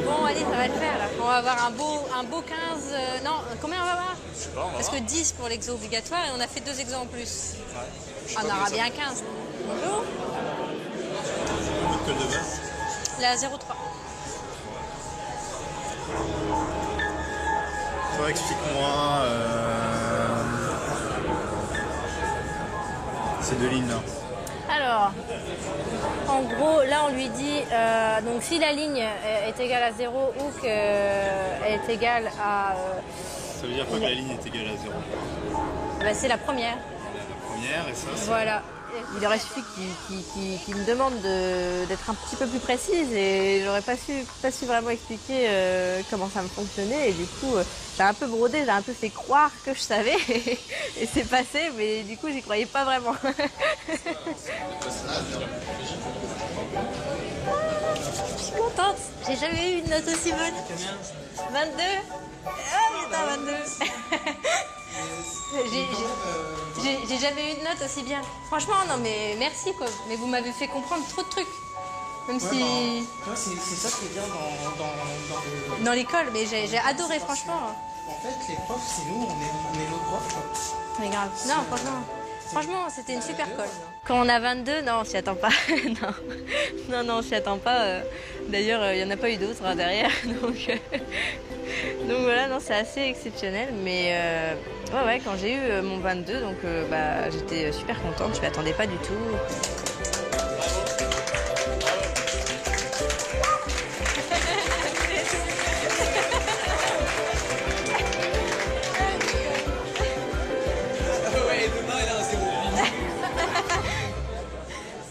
Bon, allez, ça va le faire là. On va avoir un beau 15. Non, combien on va avoir? Je sais pas, on va Parce voir. que 10 pour l'exo obligatoire et on a fait 2 exos en plus. On aura bien 15. Bonjour. Votre code de base? La 03. Toi, explique-moi ces deux lignes là. Alors, en gros, là on lui dit, donc si la ligne est égale à 0 ou qu'elle est égale à... Ça veut dire quoi que la ligne est égale à 0? Bah, c'est la première. La première et ça c'est... Voilà. Il aurait suffi qu'il me demande d'être un petit peu plus précise et j'aurais pas su vraiment expliquer comment ça me fonctionnait et du coup j'ai un peu brodé, j'ai un peu fait croire que je savais et c'est passé mais du coup j'y croyais pas vraiment. Je suis contente, j'ai jamais eu une note aussi bonne. 22. Ah putain 22. J'ai jamais eu de note aussi bien. Franchement, non mais merci quoi. Mais vous m'avez fait comprendre trop de trucs. Même Ouais, si... bah, c'est ça qui est bien dans Dans l'école, mais j'ai adoré franchement. En fait, les profs, c'est nous, on est nos profs. Quoi. Mais grave. Non, franchement, c'était une super colle. Quand on a 22, non, on s'y attend pas. non, on s'y attend pas. D'ailleurs, il n'y en a pas eu d'autres derrière. Donc voilà, non, c'est assez exceptionnel. Mais ouais, quand j'ai eu mon 22, donc j'étais super contente. Je m'y attendais pas du tout.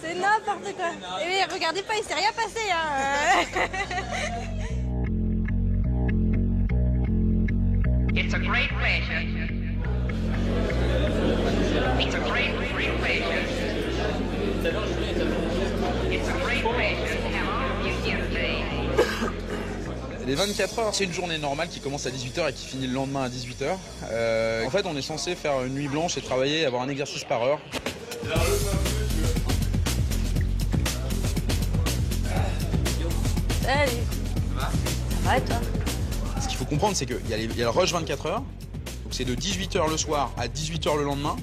C'est n'importe quoi. Et regardez pas, il s'est rien passé. It's a great pleasure. It's a great pleasure. It's a great pleasure to have all of you here today. Les 24 heures, c'est une journée normale qui commence à 18h et qui finit le lendemain à 18h. En fait, on est censé faire une nuit blanche et travailler, avoir un exercice par heure. Salut. Ça va et toi? Ce qu'il faut comprendre, c'est qu'il y a le rush 24 heures, donc c'est de 18h le soir à 18h le lendemain,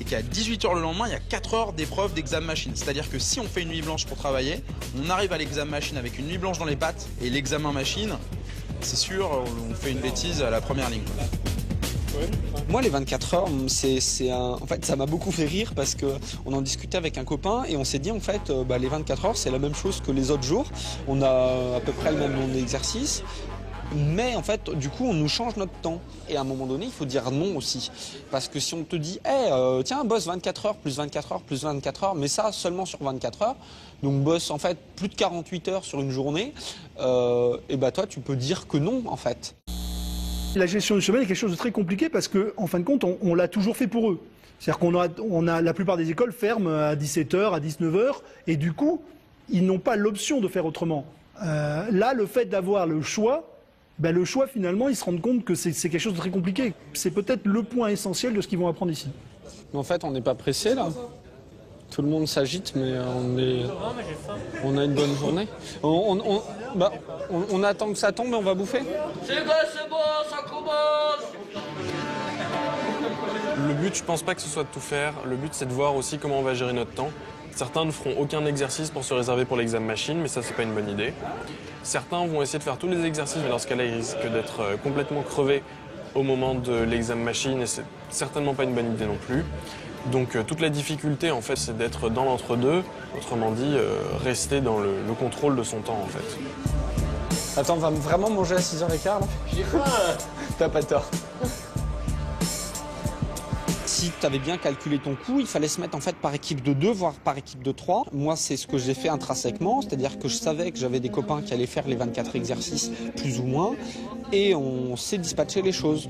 et qu'à 18h le lendemain, il y a 4 heures d'épreuve d'examen machine. C'est-à-dire que si on fait une nuit blanche pour travailler, on arrive à l'examen machine avec une nuit blanche dans les pattes, et l'examen machine, c'est sûr, on fait une bêtise à la première ligne. Moi, les 24 heures, en fait, ça m'a beaucoup fait rire parce qu'on en discutait avec un copain et on s'est dit, en fait, les 24 heures, c'est la même chose que les autres jours. On a à peu près le même nombre d'exercices. Mais en fait, du coup, on nous change notre temps. Et à un moment donné, il faut dire non aussi. Parce que si on te dit, tiens, bosse 24 heures, plus 24 heures, plus 24 heures, mais ça seulement sur 24 heures, donc bosse en fait plus de 48 heures sur une journée, et toi, tu peux dire que non, en fait. La gestion du sommeil est quelque chose de très compliqué parce qu'en fin de compte, on l'a toujours fait pour eux. C'est-à-dire qu'on a la plupart des écoles ferment à 17h, à 19h, et du coup, ils n'ont pas l'option de faire autrement. Là, le fait d'avoir le choix, finalement, ils se rendent compte que c'est quelque chose de très compliqué. C'est peut-être le point essentiel de ce qu'ils vont apprendre ici. En fait, on n'est pas pressé là. Tout le monde s'agite, mais on a une bonne journée. On attend que ça tombe et on va bouffer. C'est bon, ça commence. Le but, je pense pas que ce soit de tout faire. Le but, c'est de voir aussi comment on va gérer notre temps. Certains ne feront aucun exercice pour se réserver pour l'examen machine, mais ça, c'est pas une bonne idée. Certains vont essayer de faire tous les exercices, mais dans ce cas-là, ils risquent d'être complètement crevés au moment de l'examen machine, et c'est certainement pas une bonne idée non plus. Donc toute la difficulté, en fait, c'est d'être dans l'entre-deux, autrement dit, rester dans le contrôle de son temps, en fait. Attends, on va vraiment manger à 6h15 là? J'ai faim. T'as pas tort. Si tu avais bien calculé ton coût, il fallait se mettre en fait par équipe de 2, voire par équipe de 3. Moi, c'est ce que j'ai fait intrinsèquement, c'est-à-dire que je savais que j'avais des copains qui allaient faire les 24 exercices, plus ou moins, et on s'est dispatché les choses.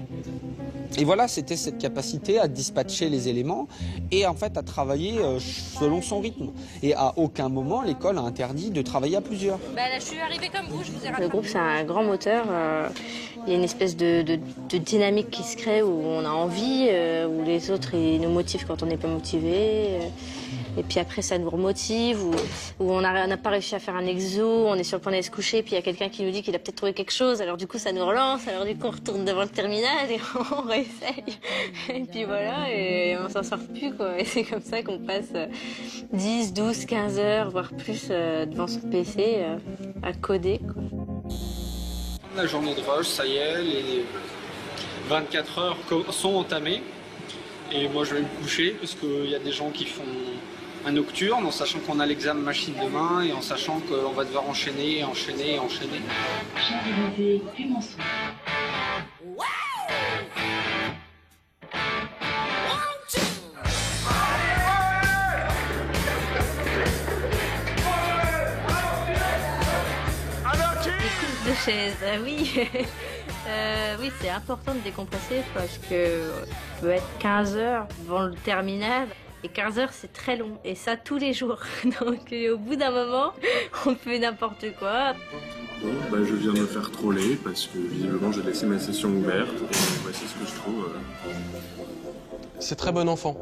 Et voilà, c'était cette capacité à dispatcher les éléments et en fait à travailler selon son rythme. Et à aucun moment, l'école a interdit de travailler à plusieurs. Bah là, je suis arrivée comme vous, je vous ai Le groupe, c'est un grand moteur. Il y a une espèce de dynamique qui se crée où on a envie, où les autres ils nous motivent quand on n'est pas motivé. Et puis après, ça nous remotive, où on n'a pas réussi à faire un exo, on est sur le point d'aller se coucher, puis il y a quelqu'un qui nous dit qu'il a peut-être trouvé quelque chose, alors du coup, ça nous relance, alors du coup, on retourne devant le terminal et on réessaye. Et puis voilà, et on s'en sort plus, quoi. Et c'est comme ça qu'on passe 10, 12, 15 heures, voire plus, devant son PC à coder, quoi. La journée de rush, ça y est, les 24 heures sont entamées. Et moi, je vais me coucher parce qu'il y a des gens qui font un nocturne en sachant qu'on a l'examen machine demain et en sachant qu'on va devoir enchaîner. Champs-Élysées, Clémenceau. De chaise, oui. Oui, c'est important de décompresser parce que on peut être 15 heures devant le terminal et 15 heures c'est très long et ça tous les jours. Donc au bout d'un moment, on fait n'importe quoi. Bon, bah, je viens de me faire troller parce que visiblement j'ai laissé ma session ouverte et voici ce que je trouve. C'est très bon enfant.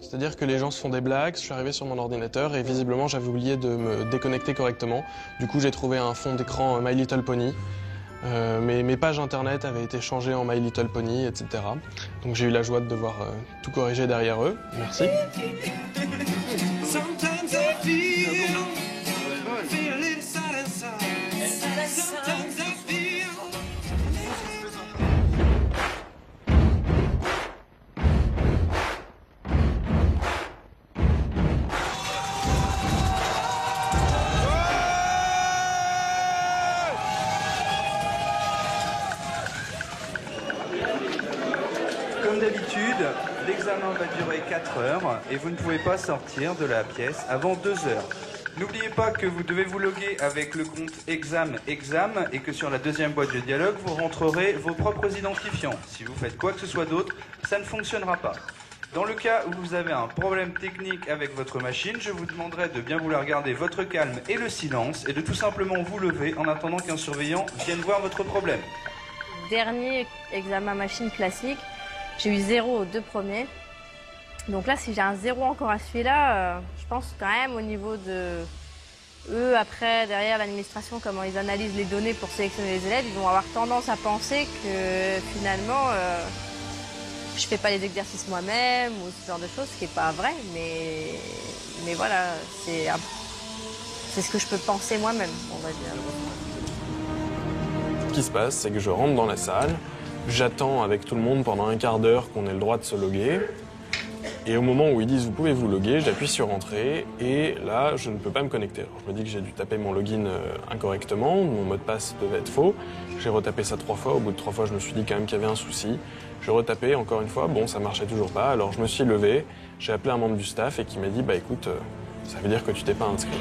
C'est-à-dire que les gens se font des blagues, je suis arrivé sur mon ordinateur et visiblement j'avais oublié de me déconnecter correctement. Du coup j'ai trouvé un fond d'écran My Little Pony. Mes pages internet avaient été changées en My Little Pony, etc. Donc j'ai eu la joie de devoir tout corriger derrière eux. Merci. Comme d'habitude, l'examen va durer 4 heures et vous ne pouvez pas sortir de la pièce avant 2 heures. N'oubliez pas que vous devez vous loguer avec le compte exam et que sur la deuxième boîte de dialogue, vous rentrerez vos propres identifiants. Si vous faites quoi que ce soit d'autre, ça ne fonctionnera pas. Dans le cas où vous avez un problème technique avec votre machine, je vous demanderai de bien vouloir garder votre calme et le silence et de tout simplement vous lever en attendant qu'un surveillant vienne voir votre problème. Dernier examen machine classique, j'ai eu 0 aux 2 premiers. Donc là, si j'ai un 0 encore à celui-là, je pense quand même au niveau de eux, après, derrière l'administration, comment ils analysent les données pour sélectionner les élèves, ils vont avoir tendance à penser que finalement, je fais pas les exercices moi-même ou ce genre de choses, ce qui est pas vrai, mais voilà, c'est ce que je peux penser moi-même, on va dire. Ce qui se passe, c'est que je rentre dans la salle, j'attends avec tout le monde pendant un quart d'heure qu'on ait le droit de se loguer. Et au moment où ils disent « vous pouvez vous loguer », j'appuie sur « Entrée » et là, je ne peux pas me connecter. Alors, je me dis que j'ai dû taper mon login incorrectement, mon mot de passe devait être faux. J'ai retapé ça 3 fois, au bout de 3 fois, je me suis dit quand même qu'il y avait un souci. Je retapais encore une fois, bon, ça marchait toujours pas, alors je me suis levé, j'ai appelé un membre du staff et qui m'a dit « bah écoute, ça veut dire que tu t'es pas inscrit ».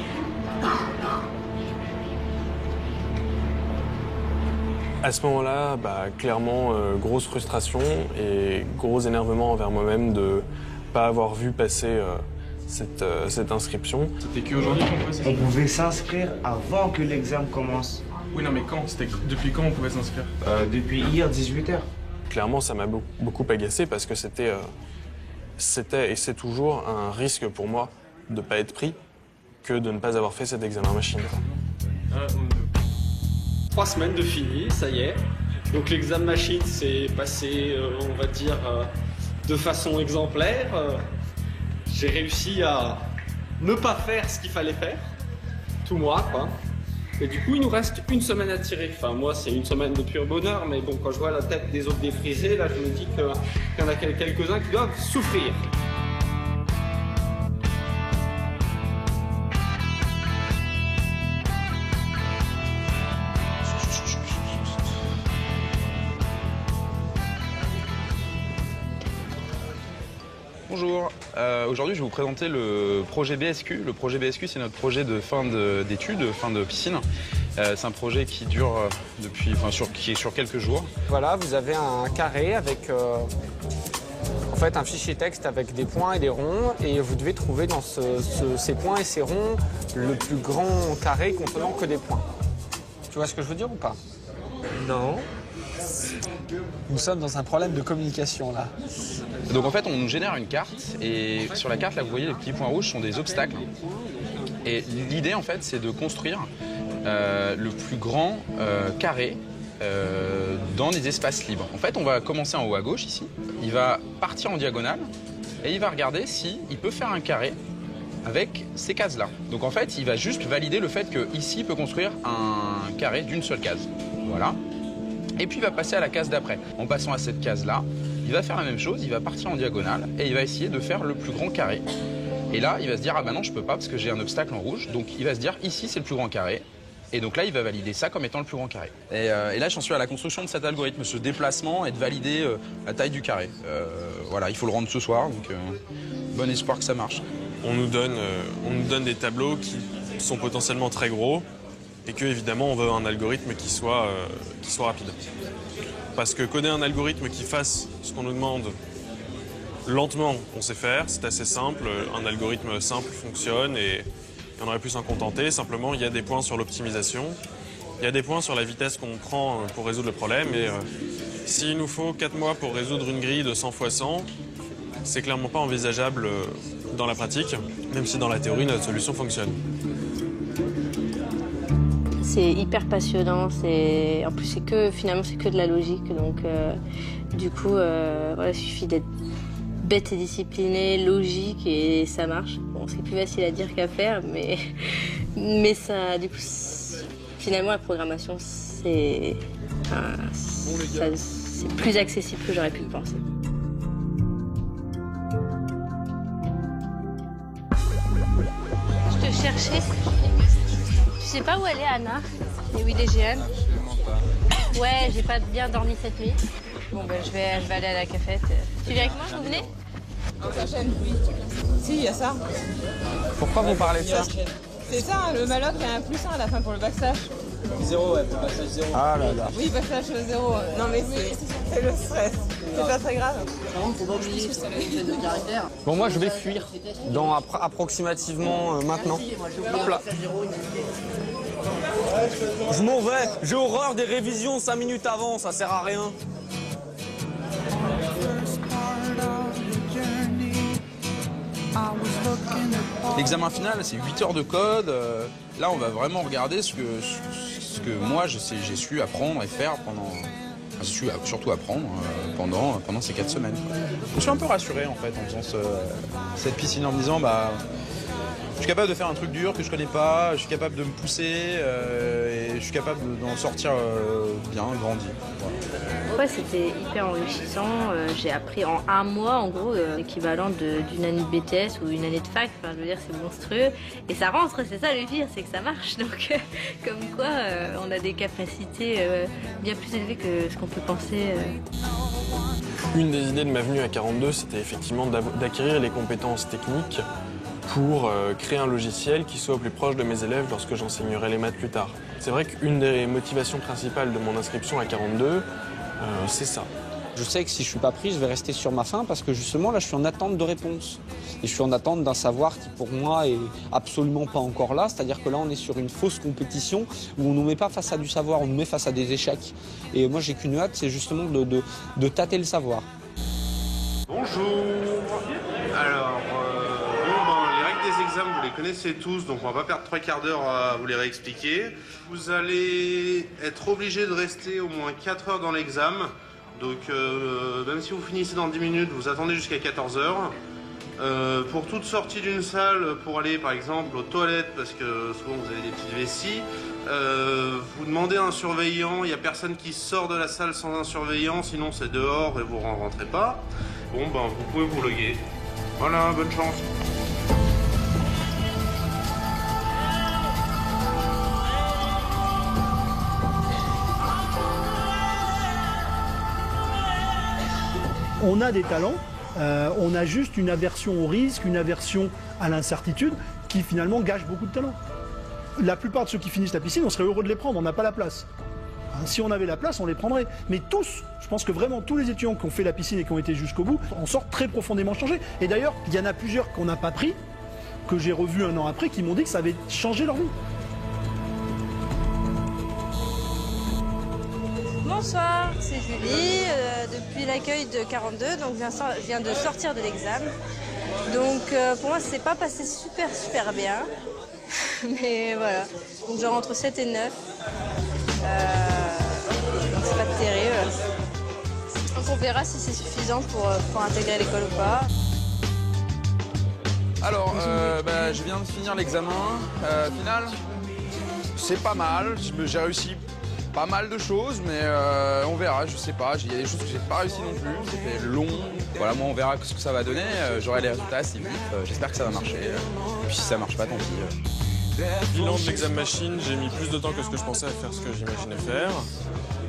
À ce moment-là, bah, clairement, grosse frustration et gros énervement envers moi-même de pas avoir vu passer cette inscription. C'était qu'aujourd'hui qu'on pouvait s'inscrire. On pouvait s'inscrire avant que l'examen commence. Oui, non, mais quand? Depuis quand on pouvait s'inscrire? Depuis hier, 18h. Clairement, ça m'a beaucoup agacé parce que c'était et c'est toujours un risque pour moi de ne pas être pris que de ne pas avoir fait cet examen machine. 3 semaines de fini, ça y est. Donc l'examen machine s'est passé, on va dire, de façon exemplaire. J'ai réussi à ne pas faire ce qu'il fallait faire, tout moi, quoi. Et du coup, il nous reste 1 semaine à tirer. Enfin, moi, c'est 1 semaine de pur bonheur, mais bon, quand je vois la tête des autres défrisés, là, je me dis qu'il y en a quelques-uns qui doivent souffrir. Bonjour. Aujourd'hui, je vais vous présenter le projet BSQ. Le projet BSQ, c'est notre projet de fin d'études, fin de piscine. C'est un projet qui dure qui est sur quelques jours. Voilà, vous avez un carré avec en fait un fichier texte avec des points et des ronds et vous devez trouver dans ces points et ces ronds le plus grand carré contenant que des points. Tu vois ce que je veux dire ou pas? Non. Nous sommes dans un problème de communication là. Donc en fait, on nous génère une carte et sur la carte, là, vous voyez, les petits points rouges sont des obstacles. Et l'idée, en fait, c'est de construire le plus grand carré dans des espaces libres. En fait, on va commencer en haut à gauche, ici. Il va partir en diagonale et il va regarder s'il peut faire un carré avec ces cases-là. Donc en fait, il va juste valider le fait qu'ici, il peut construire un carré d'une seule case. Voilà. Et puis il va passer à la case d'après. En passant à cette case-là, il va faire la même chose, il va partir en diagonale et il va essayer de faire le plus grand carré. Et là, il va se dire, ah bah non, je peux pas parce que j'ai un obstacle en rouge. Donc il va se dire, ici, c'est le plus grand carré. Et donc là, il va valider ça comme étant le plus grand carré. Et là, j'en suis à la construction de cet algorithme, ce déplacement et de valider la taille du carré. Voilà, il faut le rendre ce soir, donc bon espoir que ça marche. On nous donne des tableaux qui sont potentiellement très gros et que, évidemment, on veut un algorithme qui soit rapide. Parce que coder un algorithme qui fasse ce qu'on nous demande lentement, on sait faire, c'est assez simple. Un algorithme simple fonctionne et on aurait pu s'en contenter. Simplement, il y a des points sur l'optimisation, il y a des points sur la vitesse qu'on prend pour résoudre le problème. Et s'il nous faut 4 mois pour résoudre une grille de 100 x 100, c'est clairement pas envisageable dans la pratique, même si dans la théorie, notre solution fonctionne. C'est hyper passionnant, en plus finalement c'est que de la logique, donc du coup voilà, il suffit d'être bête et discipliné, logique et ça marche. Bon, c'est plus facile à dire qu'à faire, mais ça, du coup, finalement la programmation c'est plus accessible que j'aurais pu le penser. Je te cherchais. Tu sais pas où elle est, Anna? Et oui, DGM. Ouais, j'ai pas bien dormi cette nuit. Bon, ben, je vais aller à la cafette. Tu viens avec moi, vous venez? Si, il y a ça. Pourquoi vous parlez de ça? C'est ça, le malloc, il y a un +1 à la fin pour le backslash. 0, ouais, pour backslash 0. Ah là là. Oui, backslash 0. Non, mais c'est le stress. C'est pas très grave. Faut pas oublier de caractère. Bon, moi, je vais fuir dans approximativement maintenant. Hop là. Je m'en vais. J'ai horreur des révisions 5 minutes avant, ça sert à rien. L'examen final, c'est 8 heures de code. Là, on va vraiment regarder ce que moi, j'ai su apprendre et faire pendant... J'ai su surtout apprendre pendant ces 4 semaines. Je me suis un peu rassuré, en fait, en faisant cette piscine, en me disant, bah... Je suis capable de faire un truc dur que je connais pas, je suis capable de me pousser et je suis capable d'en sortir bien, grandi. Voilà. Ouais, c'était hyper enrichissant. J'ai appris en 1 mois, en gros, l'équivalent d'une année de BTS ou une année de fac. Enfin, je veux dire, c'est monstrueux. Et ça rentre, c'est ça le pire, c'est que ça marche. Donc, comme quoi, on a des capacités bien plus élevées que ce qu'on peut penser. Une des idées de ma venue à 42, c'était effectivement d'acquérir les compétences techniques pour créer un logiciel qui soit au plus proche de mes élèves lorsque j'enseignerai les maths plus tard. C'est vrai qu'une des motivations principales de mon inscription à 42, c'est ça. Je sais que si je suis pas pris, je vais rester sur ma faim parce que justement là, je suis en attente de réponse. Et je suis en attente d'un savoir qui pour moi est absolument pas encore là. C'est-à-dire que là, on est sur une fausse compétition où on nous met pas face à du savoir, on nous met face à des échecs. Et moi, j'ai qu'une hâte, c'est justement de tâter le savoir. Bonjour. Alors, les examens, vous les connaissez tous, donc on va pas perdre 3/4 d'heure à vous les réexpliquer. Vous allez être obligé de rester au moins 4 heures dans l'examen. Donc même si vous finissez dans 10 minutes, vous attendez jusqu'à 14 heures. Pour toute sortie d'une salle, pour aller par exemple aux toilettes, parce que souvent vous avez des petites vessies, vous demandez à un surveillant, il n'y a personne qui sort de la salle sans un surveillant, sinon c'est dehors et vous ne rentrez pas. Bon ben vous pouvez vous loguer. Voilà, bonne chance. On a des talents, On a juste une aversion au risque, une aversion à l'incertitude qui finalement gâche beaucoup de talent. La plupart de ceux qui finissent la piscine, on serait heureux de les prendre, on n'a pas la place. Si on avait la place, on les prendrait. Mais tous, je pense que vraiment tous les étudiants qui ont fait la piscine et qui ont été jusqu'au bout en sortent très profondément changés. Et d'ailleurs, il y en a plusieurs qu'on n'a pas pris, que j'ai revus un an après, qui m'ont dit que ça avait changé leur vie. Bonsoir, c'est Julie, depuis l'accueil de 42, donc je viens de sortir de l'examen. Donc pour moi, c'est pas passé super bien, mais voilà. Donc genre entre 7 et 9, c'est pas terrible. Donc on verra si c'est suffisant pour intégrer l'école ou pas. Alors, je viens de finir l'examen final. C'est pas mal, j'ai réussi pas mal de choses, mais on verra, je sais pas. Il y a des choses que j'ai pas réussi non plus, c'était long. Voilà, moi on verra ce que ça va donner, j'aurai les résultats assez vite, j'espère que ça va marcher. Et puis si ça marche pas, tant pis. Bilan de l'examen machine, j'ai mis plus de temps que ce que je pensais à faire ce que j'imaginais faire.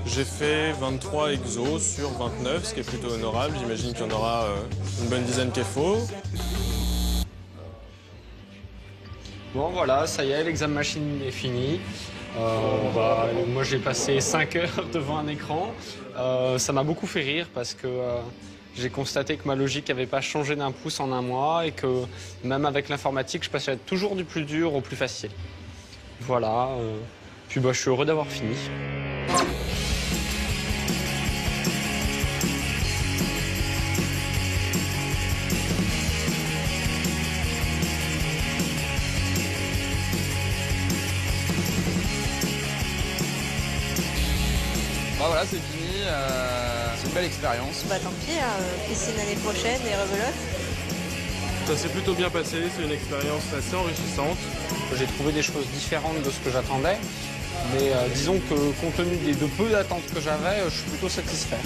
J'ai fait 23 exos sur 29, ce qui est plutôt honorable. J'imagine qu'il y en aura une bonne dizaine qui est faux. Bon voilà, ça y est, l'examen machine est fini. Moi j'ai passé 5 heures devant un écran. Ça m'a beaucoup fait rire parce que j'ai constaté que ma logique n'avait pas changé d'un pouce en un mois et que même avec l'informatique, je passais toujours du plus dur au plus facile. Voilà, puis je suis heureux d'avoir fini. Voilà, c'est fini, c'est une belle expérience. Bah tant pis, piscine l'année prochaine et rebelote. Ça s'est plutôt bien passé, c'est une expérience assez enrichissante. J'ai trouvé des choses différentes de ce que j'attendais, mais disons que compte tenu des peu d'attentes que j'avais, je suis plutôt satisfait.